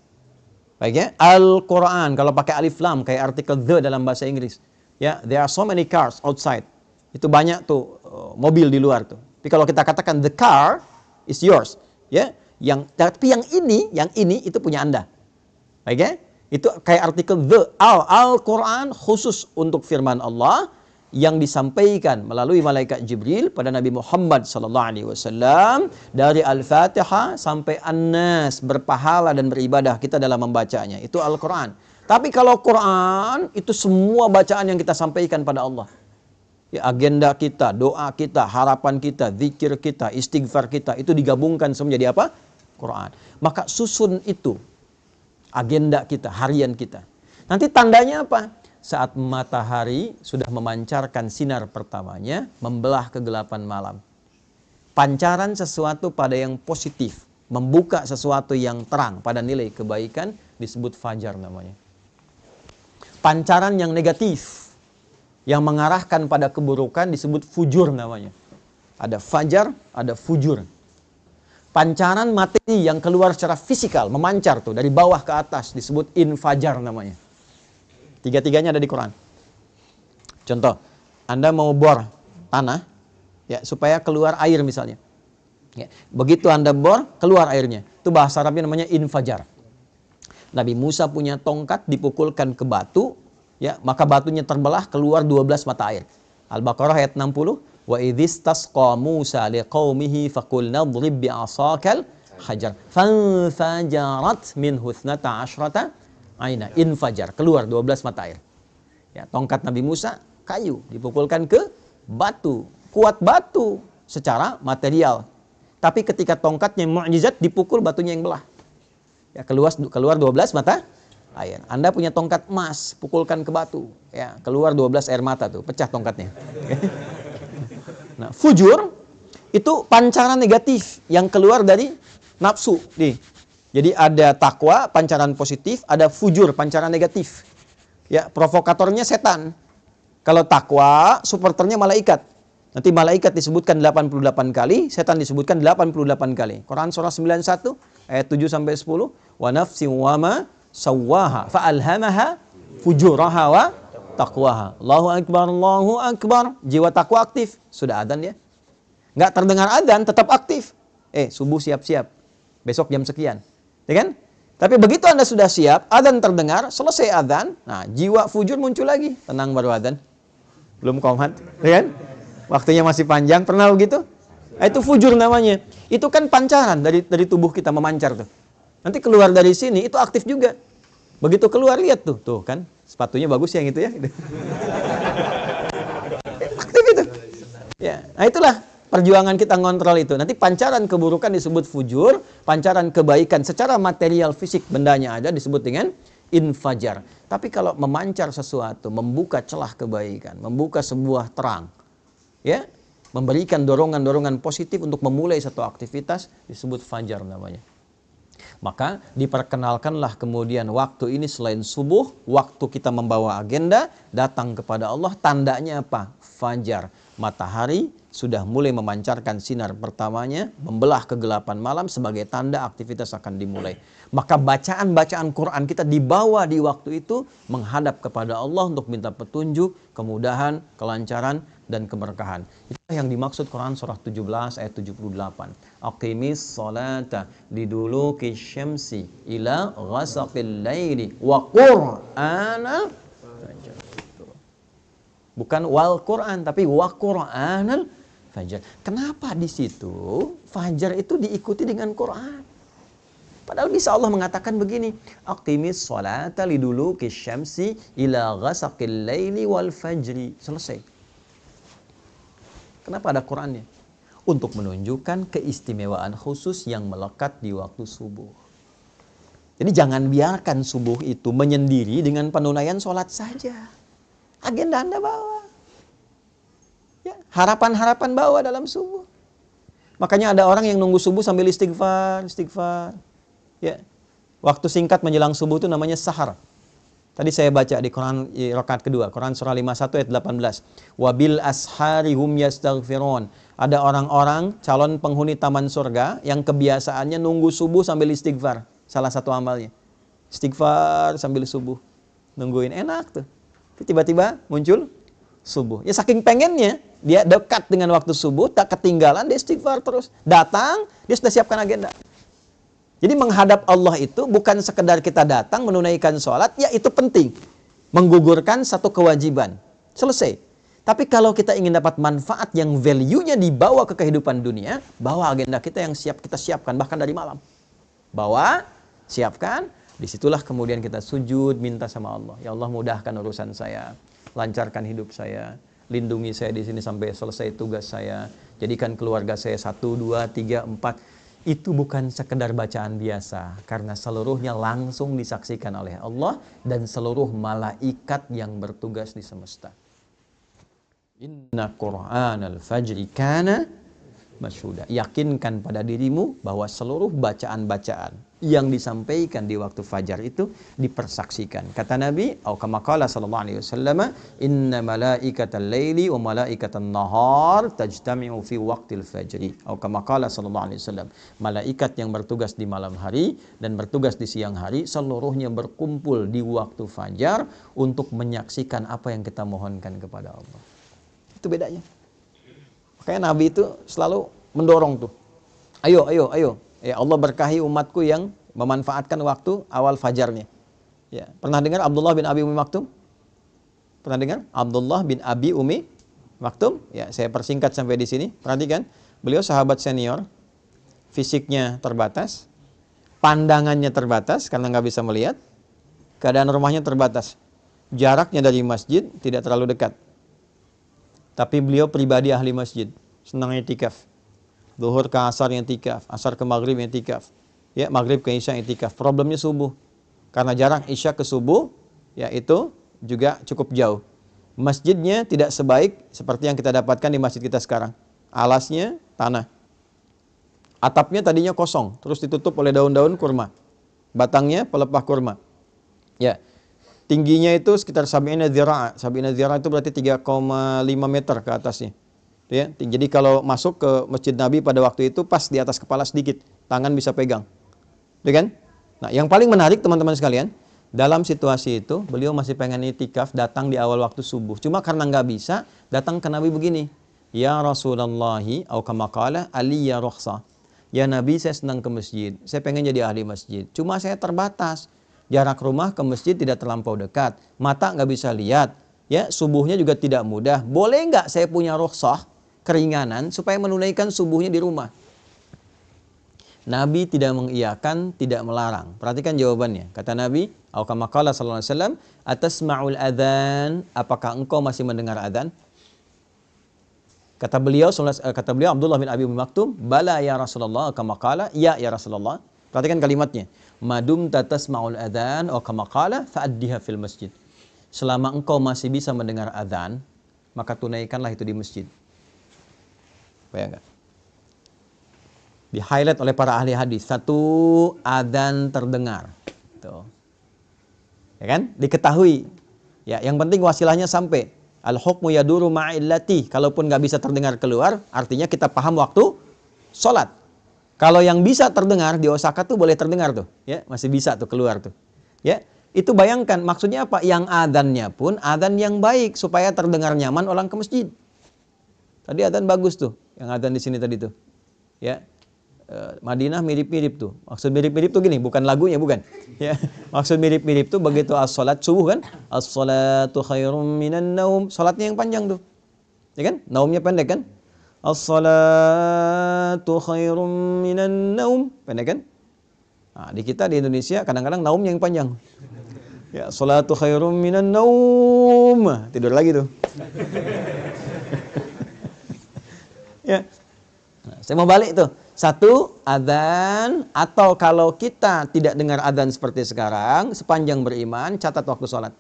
Baik ya? Al-Quran. Kalau pakai alif lam kayak artikel the dalam bahasa Inggris. Ya, there are so many cars outside. Itu banyak tuh mobil di luar tuh. Tapi kalau kita katakan the car is yours, ya. Tapi yang ini itu punya Anda. Baik ya? Itu kayak artikel the Al-Quran khusus untuk firman Allah yang disampaikan melalui malaikat Jibril pada Nabi Muhammad SAW dari Al-Fatihah sampai An-Nas, berpahala dan beribadah kita dalam membacanya. Itu Al-Quran. Tapi kalau Quran itu semua bacaan yang kita sampaikan pada Allah. Ya, agenda kita, doa kita, harapan kita, zikir kita, istighfar kita itu digabungkan semua menjadi apa? Quran. Maka susun itu agenda kita, harian kita. Nanti tandanya apa? Saat matahari sudah memancarkan sinar pertamanya, membelah kegelapan malam. Pancaran sesuatu pada yang positif, membuka sesuatu yang terang pada nilai kebaikan, disebut fajar namanya. Pancaran yang negatif, yang mengarahkan pada keburukan, disebut fujur namanya. Ada fajar, ada fujur. Pancaran materi yang keluar secara fisikal, memancar tuh dari bawah ke atas, disebut infajar namanya. Tiga-tiganya ada di Quran. Contoh, Anda mau bor tanah, ya supaya keluar air misalnya. Ya, begitu Anda bor, keluar airnya. Itu bahasa Arabnya namanya infajar. Nabi Musa punya tongkat, dipukulkan ke batu, ya maka batunya terbelah, keluar 12 mata air. Al-Baqarah ayat 60. Wa idzistasqa Musa liqaumihi faqulna idrib bi'asakal hajar fanfajarat minhu 12 aina, infajar, keluar 12 mata air. Ya, tongkat Nabi Musa kayu dipukulkan ke batu, kuat batu secara material. Tapi ketika tongkatnya mukjizat dipukul batunya yang belah. Ya, keluar 12 mata air. Anda punya tongkat emas, pukulkan ke batu, ya, keluar 12 air mata tuh, pecah tongkatnya. Nah, fujur itu pancaran negatif yang keluar dari nafsu nih. Jadi ada takwa, pancaran positif, ada fujur, pancaran negatif. Ya, provokatornya setan. Kalau takwa, supporternya malaikat. Nanti malaikat disebutkan 88 kali, setan disebutkan 88 kali. Quran surah 91 ayat 7 sampai 10. Wa nafsin wa ma sawwaha fa alhamaha fujuraha wa taqwaha. Allahu akbar, Allahu akbar. Jiwa takwa aktif. Sudah adzan ya? Enggak terdengar adzan, tetap aktif. Subuh siap-siap. Besok jam sekian. Ya kan? Tapi begitu Anda sudah siap, adzan terdengar, selesai adzan, nah jiwa fujur muncul lagi. Tenang baru adzan. Belum qomat, ya kan? Waktunya masih panjang, pernah begitu? Nah, itu fujur namanya. Itu kan pancaran dari tubuh kita memancar tuh. Nanti keluar dari sini itu aktif juga. Begitu keluar lihat tuh kan, sepatunya bagus yang itu ya. Aktif itu. Ya, nah itulah perjuangan kita ngontrol itu. Nanti pancaran keburukan disebut fujur, pancaran kebaikan secara material fisik bendanya ada disebut dengan infajar. Tapi kalau memancar sesuatu, membuka celah kebaikan, membuka sebuah terang, ya, memberikan dorongan-dorongan positif untuk memulai satu aktivitas disebut fajar namanya. Maka diperkenalkanlah kemudian waktu ini selain subuh, waktu kita membawa agenda, datang kepada Allah, tandanya apa? Fajar. Matahari sudah mulai memancarkan sinar pertamanya, membelah kegelapan malam sebagai tanda aktivitas akan dimulai. Maka bacaan-bacaan Quran kita dibawa di waktu itu menghadap kepada Allah untuk minta petunjuk, kemudahan, kelancaran, dan keberkahan. Itulah yang dimaksud Quran surah 17 ayat 78. Aqimis salata liduluki syamsi ila ghasaqil laili wa qur'anal fajr. Bukan wal Quran tapi wa qur'anal fajr. Kenapa di situ fajar itu diikuti dengan Quran? Padahal bisa Allah mengatakan begini, aqimis sholata liduluki syamsi ila ghasaqil laili wal fajri. Selesai. Kenapa ada Qurannya? Untuk menunjukkan keistimewaan khusus yang melekat di waktu subuh. Jadi jangan biarkan subuh itu menyendiri dengan penunaian sholat saja. Agenda Anda bawa. Ya, harapan-harapan bawa dalam subuh. Makanya ada orang yang nunggu subuh sambil istighfar. Ya, waktu singkat menjelang subuh itu namanya sahar. Tadi saya baca di Quran rakaat kedua, Quran surah 51 ayat 18. Wabil ashari hum yastaghfirun. Ada orang-orang calon penghuni taman surga yang kebiasaannya nunggu subuh sambil istighfar. Salah satu amalnya. Istighfar sambil subuh. Nungguin enak tuh. Tiba-tiba muncul subuh. Ya saking pengennya dia dekat dengan waktu subuh, tak ketinggalan, dia istighfar terus. Datang, dia sudah siapkan agenda. Jadi menghadap Allah itu bukan sekedar kita datang menunaikan sholat, ya itu penting. Menggugurkan satu kewajiban. Selesai. Tapi kalau kita ingin dapat manfaat yang value-nya dibawa ke kehidupan dunia, bawa agenda kita yang kita siapkan, bahkan dari malam. Bawa, siapkan, disitulah kemudian kita sujud, minta sama Allah. Ya Allah mudahkan urusan saya, lancarkan hidup saya, lindungi saya di sini sampai selesai tugas saya, jadikan keluarga saya 1, 2, 3, 4. Itu bukan sekedar bacaan biasa, karena seluruhnya langsung disaksikan oleh Allah dan seluruh malaikat yang bertugas di semesta. Inna Qur'anal fajri kana masyhuda. Yakinkan pada dirimu bahwa seluruh bacaan-bacaan yang disampaikan di waktu fajar itu dipersaksikan. Kata Nabi, atau kama qala sallallahu alaihi wasallam, inna malaikatal laili wa malaikatan nahar tajtami'u fi waqtil fajri. Atau kama qala sallallahu alaihi wasallam, malaikat yang bertugas di malam hari dan bertugas di siang hari seluruhnya berkumpul di waktu fajar untuk menyaksikan apa yang kita mohonkan kepada Allah. Itu bedanya. Makanya Nabi itu selalu mendorong tuh. Ayo. Ya Allah berkahi umatku yang memanfaatkan waktu awal fajarnya. Ya, pernah dengar Abdullah bin Abi Umi Maktum? Pernah dengar? Abdullah bin Abi Umi Maktum? Ya, saya persingkat sampai di sini. Perhatikan, beliau sahabat senior, fisiknya terbatas, pandangannya terbatas karena nggak bisa melihat, keadaan rumahnya terbatas, jaraknya dari masjid tidak terlalu dekat. Tapi beliau pribadi ahli masjid, senang i'tikaf. Zuhur ke asar i'tikaf, asar ke maghrib i'tikaf. Ya, maghrib ke isya i'tikaf. Problemnya subuh. Karena jarak isya ke subuh, ya itu juga cukup jauh. Masjidnya tidak sebaik seperti yang kita dapatkan di masjid kita sekarang. Alasnya tanah. Atapnya tadinya kosong, terus ditutup oleh daun-daun kurma. Batangnya pelepah kurma. Ya. Tingginya itu sekitar sab'ina dzira'. Sab'ina dzira' itu berarti 3,5 meter ke atasnya. Ya, jadi kalau masuk ke Masjid Nabi pada waktu itu pas di atas kepala sedikit, tangan bisa pegang. Ya kan? Nah, yang paling menarik teman-teman sekalian, dalam situasi itu beliau masih pengen itikaf, datang di awal waktu subuh. Cuma karena nggak bisa, datang ke Nabi begini. Ya Rasulullahi, atau kama qala aliyya rukhsah. Ya Nabi, saya senang ke masjid. Saya pengen jadi ahli masjid. Cuma saya terbatas. Jarak rumah ke masjid tidak terlampau dekat. Mata nggak bisa lihat. Ya, subuhnya juga tidak mudah. Boleh nggak saya punya rukhsah, keringanan, supaya menunaikan subuhnya di rumah? Nabi tidak mengiyakan, tidak melarang. Perhatikan jawabannya. Kata Nabi, atau kama qala sallallahu alaihi wasallam, atasma'ul adzan? Apakah engkau masih mendengar adzan? Kata beliau Abdullah bin Abi Maktum, bala ya Rasulullah, kama qala, ya Rasulullah. Perhatikan kalimatnya. Madum tatasma'ul adzan atau kama qala fa'addiha fil masjid. Selama engkau masih bisa mendengar adzan, maka tunaikanlah itu di masjid. Bayangkan. Di-highlight oleh para ahli hadis. Satu, adzan terdengar. Tuh. Ya kan? Diketahui. Ya, yang penting wasilahnya sampai. Al-hukmu yaduru ma'illati. Kalaupun nggak bisa terdengar keluar, artinya kita paham waktu sholat. Kalau yang bisa terdengar di Osaka tuh boleh terdengar tuh, ya masih bisa tuh keluar tuh, ya itu bayangkan maksudnya apa? Yang adzannya pun adzan yang baik supaya terdengar nyaman orang ke masjid. Tadi adzan bagus tuh, yang adzan di sini tadi tuh, ya Madinah mirip-mirip tuh. Maksud mirip-mirip tuh gini, bukan lagunya bukan, ya maksud mirip-mirip tuh begitu as-salat subuh kan, as-salatu khairum minan naum, salatnya yang panjang tuh, ya kan, naumnya pendek kan. As-salatu khairum minan naum. Pendek kan? Nah, di kita di Indonesia kadang-kadang naumnya yang panjang. Ya, salatu khairum minan naum. Tidur lagi tuh. Ya. Nah, saya mau balik tuh. Satu, adzan, atau kalau kita tidak dengar adzan seperti sekarang, sepanjang beriman, catat waktu sholat.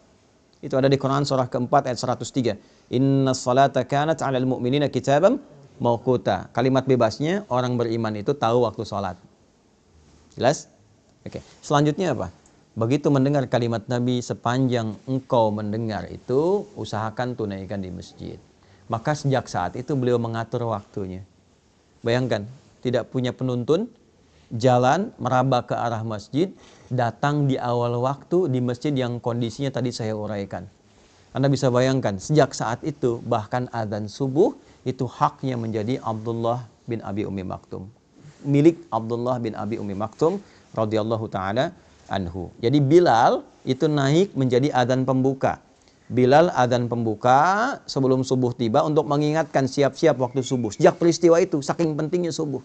Itu ada di Quran surah keempat ayat 103. Inna salata kanat 'alal mu'minina kitaban mauquta. Kalimat bebasnya, orang beriman itu tahu waktu sholat. Jelas? Oke. Selanjutnya apa? Begitu mendengar kalimat Nabi, sepanjang engkau mendengar itu, usahakan tunaikan di masjid. Maka sejak saat itu beliau mengatur waktunya. Bayangkan, tidak punya penuntun, jalan meraba ke arah masjid, datang di awal waktu di masjid yang kondisinya tadi saya uraikan. Anda bisa bayangkan, sejak saat itu bahkan adzan subuh itu haknya menjadi Abdullah bin Abi Ummi Maktum. Milik Abdullah bin Abi Ummi Maktum radhiyallahu taala anhu. Jadi Bilal itu naik menjadi adzan pembuka. Bilal adzan pembuka sebelum subuh tiba untuk mengingatkan siap-siap waktu subuh. Sejak peristiwa itu, saking pentingnya subuh.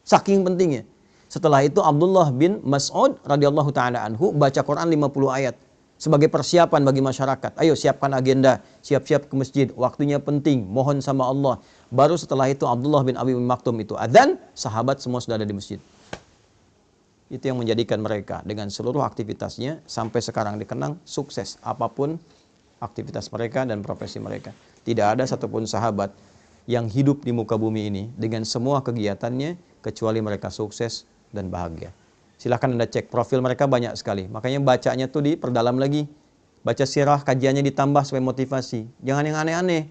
Saking pentingnya. Setelah itu Abdullah bin Mas'ud radhiyallahu taala anhu baca Quran 50 ayat sebagai persiapan bagi masyarakat. Ayo siapkan agenda, siap-siap ke masjid, waktunya penting, mohon sama Allah. Baru setelah itu Abdullah bin Abi Maktum itu adzan, sahabat semua sudah ada di masjid. Itu yang menjadikan mereka dengan seluruh aktivitasnya sampai sekarang dikenang sukses apapun aktivitas mereka dan profesi mereka. Tidak ada satupun sahabat yang hidup di muka bumi ini dengan semua kegiatannya kecuali mereka sukses dan bahagia. Silahkan Anda cek profil mereka banyak sekali. Makanya bacanya tuh diperdalam lagi. Baca sirah, kajiannya ditambah supaya motivasi. Jangan yang aneh-aneh.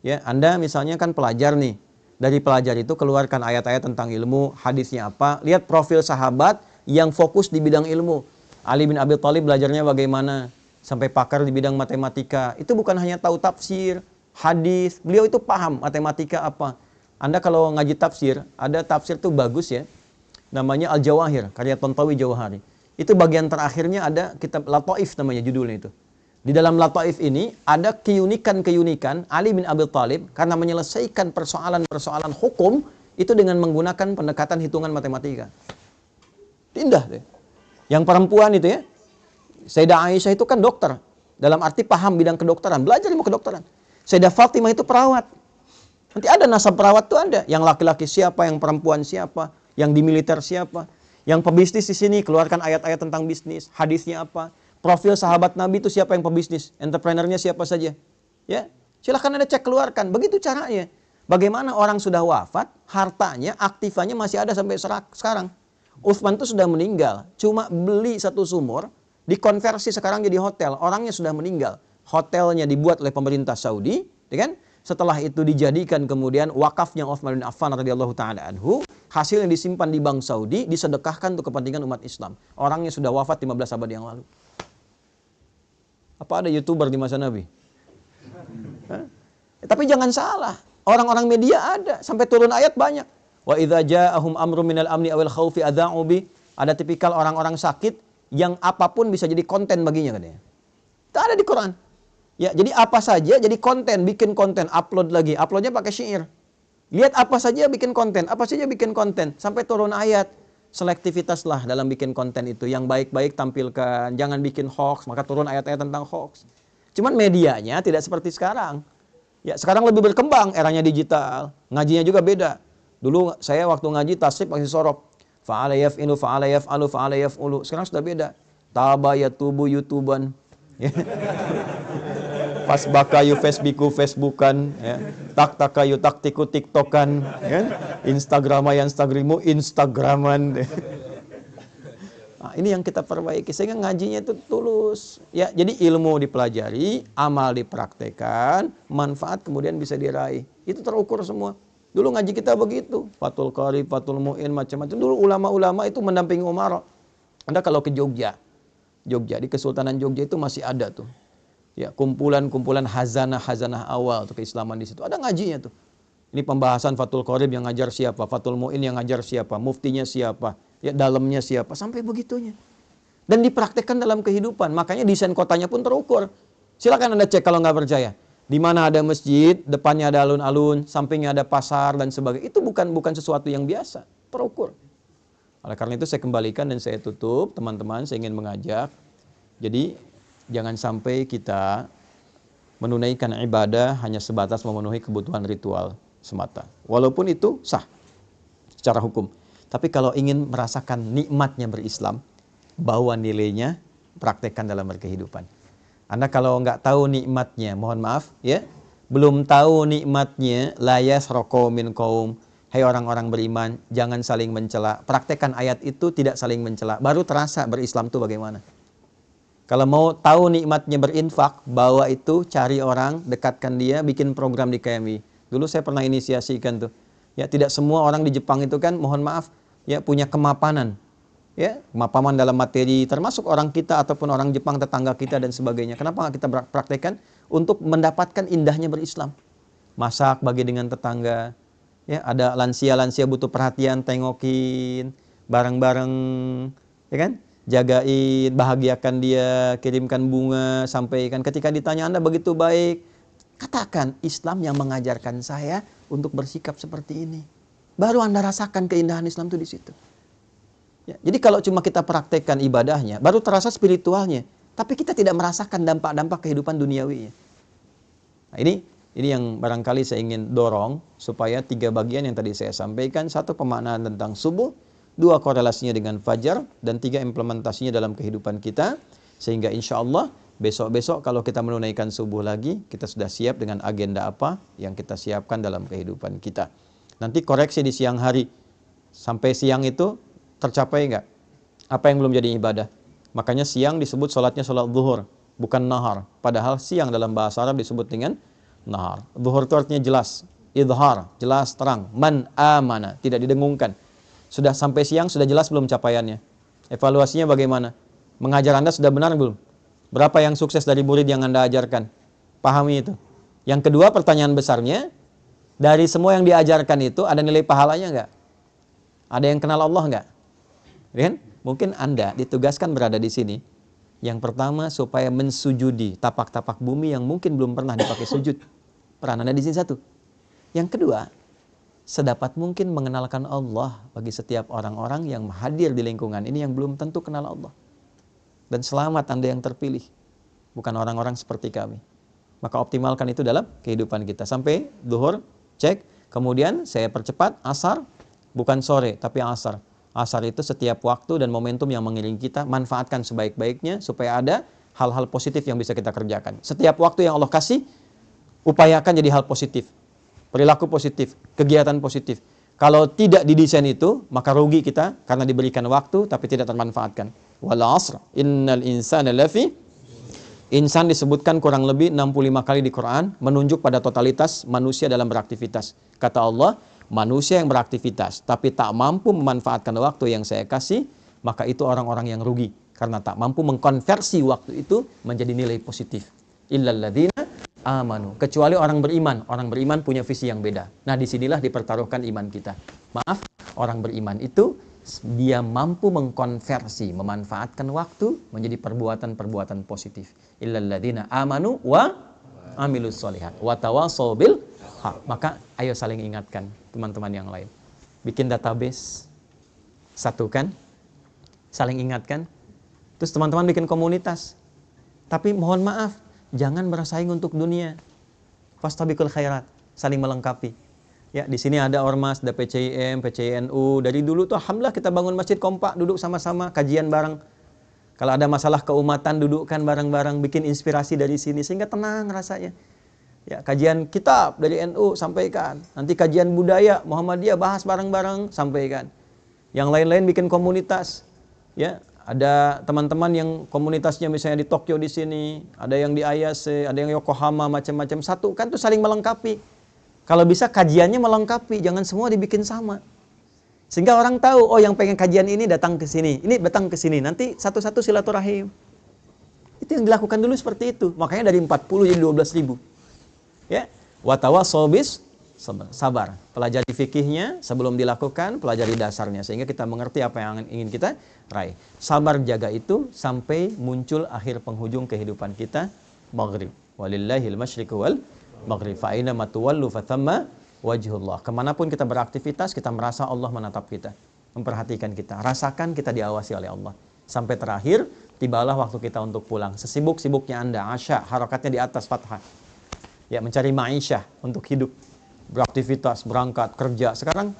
Ya, Anda misalnya kan pelajar nih. Dari pelajar itu keluarkan ayat-ayat tentang ilmu, hadisnya apa. Lihat profil sahabat yang fokus di bidang ilmu. Ali bin Abi Thalib belajarnya bagaimana? Sampai pakar di bidang matematika. Itu bukan hanya tahu tafsir, hadis. Beliau itu paham matematika apa. Anda kalau ngaji tafsir, ada tafsir tuh bagus ya. Namanya Al-Jawahir, karya Tontawi Jawahari. Itu bagian terakhirnya ada kitab Lataif namanya judulnya itu. Di dalam Lataif ini ada keunikan-keunikan Ali bin Abi Thalib karena menyelesaikan persoalan-persoalan hukum itu dengan menggunakan pendekatan hitungan matematika. Indah deh. Yang perempuan itu ya, Sayyidah Aisyah itu kan dokter. Dalam arti paham bidang kedokteran, belajar ilmu kedokteran. Sayyidah Fatimah itu perawat. Nanti ada nasab perawat tuh ada. Yang laki-laki siapa, yang perempuan siapa, yang di militer siapa, yang pebisnis di sini keluarkan ayat-ayat tentang bisnis, hadisnya apa, profil sahabat Nabi itu siapa yang pebisnis, entrepreneurnya siapa saja, ya silahkan Anda cek keluarkan. Begitu caranya. Bagaimana orang sudah wafat, hartanya, aktifannya masih ada sampai sekarang. Utsman itu sudah meninggal, cuma beli satu sumur, dikonversi sekarang jadi hotel. Orangnya sudah meninggal, hotelnya dibuat oleh pemerintah Saudi, ya kan? Setelah itu dijadikan kemudian wakafnya Utsman bin Affan radhiyallahu taala anhu, hasil yang disimpan di bank Saudi disedekahkan untuk kepentingan umat Islam. Orangnya sudah wafat 15 abad yang lalu. Apa ada YouTuber di masa Nabi? Tapi jangan salah, orang-orang media ada, sampai turun ayat banyak. Wa idza ja'ahum amrun minal amni awil khaufi adza'u bi. Ada tipikal orang-orang sakit yang apapun bisa jadi konten baginya katanya. Itu ada di Quran. Ya, jadi apa saja jadi konten, bikin konten, upload lagi. Uploadnya pakai syair. Lihat apa saja bikin konten, apa saja bikin konten. Sampai turun ayat. Selektivitaslah dalam bikin konten itu. Yang baik-baik tampilkan, jangan bikin hoax. Maka turun ayat-ayat tentang hoax. Cuman medianya tidak seperti sekarang. Ya, sekarang lebih berkembang, eranya digital. Ngajinya juga beda. Dulu saya waktu ngaji tasrif masih sorop. Fa'ala yaf'ilu, fa'ala yaf'alu, fa'ala yaf'ulu. Sekarang sudah beda. Taba yatubu yutuban. Pas bakayu Facebookan, ya. Tak takayu taktiku TikTokan, ya. Instagramu Instagraman. Nah, ini yang kita perbaiki sehingga ngajinya itu tulus. Ya, jadi ilmu dipelajari, amal dipraktekkan, manfaat kemudian bisa diraih. Itu terukur semua. Dulu ngaji kita begitu, Fathul Qarib, Fathul Mu'in, macam-macam. Dulu ulama-ulama itu mendampingi Umar. Anda kalau ke Jogja di Kesultanan Jogja itu masih ada tuh. Ya, kumpulan-kumpulan hazanah awal tuh keislaman di situ. Ada ngajinya tuh. Ini pembahasan Fathul Qarib yang ngajar siapa, Fathul Mu'in yang ngajar siapa, muftinya siapa, ya dalamnya siapa, sampai begitunya. Dan dipraktekkan dalam kehidupan. Makanya desain kotanya pun terukur. Silakan Anda cek kalau nggak percaya. Di mana ada masjid, depannya ada alun-alun, sampingnya ada pasar dan sebagainya. Itu bukan sesuatu yang biasa, terukur. Oleh karena itu saya kembalikan dan saya tutup, teman-teman, saya ingin mengajak. Jadi jangan sampai kita menunaikan ibadah hanya sebatas memenuhi kebutuhan ritual semata. Walaupun itu sah secara hukum. Tapi kalau ingin merasakan nikmatnya berislam, bawa nilainya, praktekkan dalam berkehidupan. Anda kalau nggak tahu nikmatnya, mohon maaf ya, belum tahu nikmatnya, la yasraqu min qaum. Hai orang-orang beriman, jangan saling mencela. Praktekkan ayat itu, tidak saling mencela. Baru terasa berislam itu bagaimana. Kalau mau tahu nikmatnya berinfak, bawa itu, cari orang, dekatkan dia, bikin program di KMI. Dulu saya pernah inisiasikan tuh. Ya, tidak semua orang di Jepang itu kan, mohon maaf, ya punya kemapanan. Ya, kemapanan dalam materi, termasuk orang kita ataupun orang Jepang tetangga kita dan sebagainya. Kenapa nggak kita praktekkan untuk mendapatkan indahnya berislam? Masak bagi dengan tetangga. Ya, ada lansia-lansia butuh perhatian, tengokin, bareng-bareng, ya kan? Jagain, bahagiakan dia, kirimkan bunga, sampaikan. Ketika ditanya Anda begitu baik, katakan Islam yang mengajarkan saya untuk bersikap seperti ini. Baru Anda rasakan keindahan Islam itu di situ. Ya, jadi kalau cuma kita praktekkan ibadahnya, baru terasa spiritualnya, tapi kita tidak merasakan dampak-dampak kehidupan duniawinya. Nah, ini yang barangkali saya ingin dorong supaya 3 bagian yang tadi saya sampaikan, 1 pemaknaan tentang subuh, 2 korelasinya dengan fajar, dan 3 implementasinya dalam kehidupan kita, sehingga insya Allah besok-besok kalau kita menunaikan subuh lagi, kita sudah siap dengan agenda apa yang kita siapkan dalam kehidupan kita. Nanti koreksi di siang hari, sampai siang itu tercapai enggak? Apa yang belum jadi ibadah? Makanya siang disebut sholatnya sholat zuhur, bukan nahar. Padahal siang dalam bahasa Arab disebut dengan nahar. Zuhur itu artinya jelas, idhar, jelas, terang. Man amana, tidak didengungkan. Sudah sampai siang, sudah jelas belum capaiannya? Evaluasinya bagaimana? Mengajar Anda sudah benar belum? Berapa yang sukses dari murid yang Anda ajarkan? Pahami itu. Yang kedua, pertanyaan besarnya, dari semua yang diajarkan itu, ada nilai pahalanya enggak? Ada yang kenal Allah enggak? Kan? Mungkin Anda ditugaskan berada di sini. Yang pertama, supaya mensujudi tapak-tapak bumi yang mungkin belum pernah dipakai sujud. Peran Anda di sini 1. Yang kedua, sedapat mungkin mengenalkan Allah bagi setiap orang-orang yang hadir di lingkungan ini yang belum tentu kenal Allah. Dan selamat Anda yang terpilih, bukan orang-orang seperti kami. Maka optimalkan itu dalam kehidupan kita. Sampai zuhur, cek. Kemudian saya percepat, asar, bukan sore, tapi asar. Asar itu setiap waktu dan momentum yang mengiringi kita, manfaatkan sebaik-baiknya supaya ada hal-hal positif yang bisa kita kerjakan. Setiap waktu yang Allah kasih, upayakan jadi hal positif. Perilaku positif, kegiatan positif. Kalau tidak didesain itu, maka rugi kita karena diberikan waktu tapi tidak termanfaatkan. Wal 'asr, innal insana lafi. Insan disebutkan kurang lebih 65 kali di Quran, menunjuk pada totalitas manusia dalam beraktivitas. Kata Allah, manusia yang beraktivitas tapi tak mampu memanfaatkan waktu yang saya kasih, maka itu orang-orang yang rugi karena tak mampu mengkonversi waktu itu menjadi nilai positif. Illal ladzina amanu, kecuali orang beriman. Orang beriman punya visi yang beda. Nah, disinilah dipertaruhkan iman kita. Maaf, orang beriman itu dia mampu mengkonversi, memanfaatkan waktu menjadi perbuatan-perbuatan positif. Illal ladzina amanu wa amilus sholihat wa tawassaw bil haq. Maka ayo saling ingatkan teman-teman yang lain. Bikin database, satukan, saling ingatkan. Terus teman-teman bikin komunitas. Tapi mohon maaf, jangan bersaing untuk dunia. Fastabiqul khairat, saling melengkapi. Ya, di sini ada ormas, ada PCIM, PCINU. Dari dulu tuh alhamdulillah kita bangun masjid kompak, duduk sama-sama, kajian bareng. Kalau ada masalah keumatan, dudukkan bareng-bareng, bikin inspirasi dari sini sehingga tenang rasanya. Ya, kajian kitab dari NU sampaikan. Nanti kajian budaya Muhammadiyah bahas bareng-bareng, sampaikan. Yang lain-lain bikin komunitas. Ya, ada teman-teman yang komunitasnya misalnya di Tokyo di sini, ada yang di Ayase, ada yang Yokohama, macam-macam. Satu kan tuh saling melengkapi. Kalau bisa kajiannya melengkapi, jangan semua dibikin sama. Sehingga orang tahu, oh yang pengen kajian ini datang ke sini, ini datang ke sini. Nanti satu-satu silaturahim. Itu yang dilakukan dulu seperti itu. Makanya dari 40 jadi 12.000. Ya, watawassaw bis sabar. Pelajari fikihnya sebelum dilakukan, pelajari dasarnya sehingga kita mengerti apa yang ingin kita raih. Sabar jaga itu sampai muncul akhir penghujung kehidupan kita, maghrib. Walillahil masyriqu wal maghrib. Fa aina ma tuwallu fathamma wajhullah. Kemanapun kita beraktivitas, kita merasa Allah menatap kita, memperhatikan kita, rasakan kita diawasi oleh Allah. Sampai terakhir, tibalah waktu kita untuk pulang. Sesibuk-sibuknya Anda, asya, harakatnya di atas fathah. Ya, mencari ma'isyah untuk hidup, beraktivitas, berangkat, kerja. Sekarang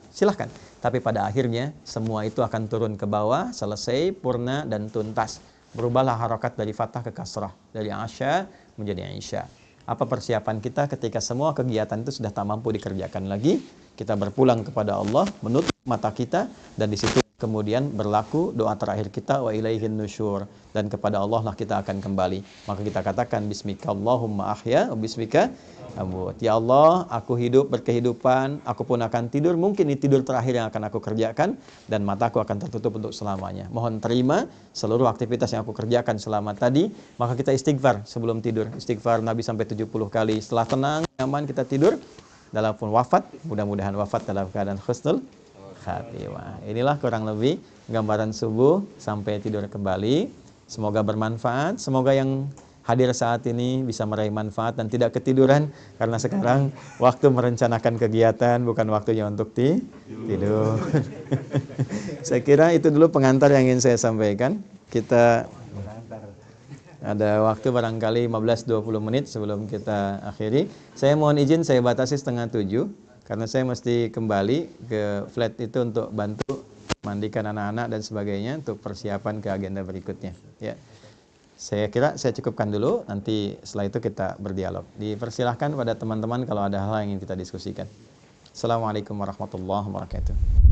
silahkan. Tapi pada akhirnya, semua itu akan turun ke bawah, selesai, purna, dan tuntas. Berubahlah harakat dari fathah ke kasrah. Dari asya menjadi isya. Apa persiapan kita ketika semua kegiatan itu sudah tak mampu dikerjakan lagi? Kita berpulang kepada Allah, menutup mata kita, dan di situ kemudian berlaku doa terakhir kita, wa ilaihin nusyur, dan kepada Allah lah kita akan kembali. Maka kita katakan bismika Allahumma ahya wa bismika amut. Ya Allah, aku hidup berkehidupan, aku pun akan tidur, mungkin ini tidur terakhir yang akan aku kerjakan, dan mataku akan tertutup untuk selamanya. Mohon terima seluruh aktivitas yang aku kerjakan selama tadi. Maka kita istighfar sebelum tidur. Istighfar Nabi sampai 70 kali. Setelah tenang, nyaman, kita tidur. Dalam pun wafat, mudah-mudahan wafat dalam keadaan husnul khatimah. Inilah kurang lebih gambaran subuh sampai tidur kembali. Semoga bermanfaat. Semoga yang hadir saat ini bisa meraih manfaat dan tidak ketiduran, karena sekarang waktu merencanakan kegiatan, bukan waktunya untuk tidur. Saya kira itu dulu pengantar yang ingin saya sampaikan. Kita ada waktu barangkali 15-20 menit sebelum kita akhiri. Saya mohon izin, saya batasi 6:30 karena saya mesti kembali ke flat itu untuk bantu mandikan anak-anak dan sebagainya untuk persiapan ke agenda berikutnya. Ya. Saya kira saya cukupkan dulu, nanti setelah itu kita berdialog. Dipersilahkan pada teman-teman kalau ada hal yang ingin kita diskusikan. Assalamualaikum warahmatullahi wabarakatuh.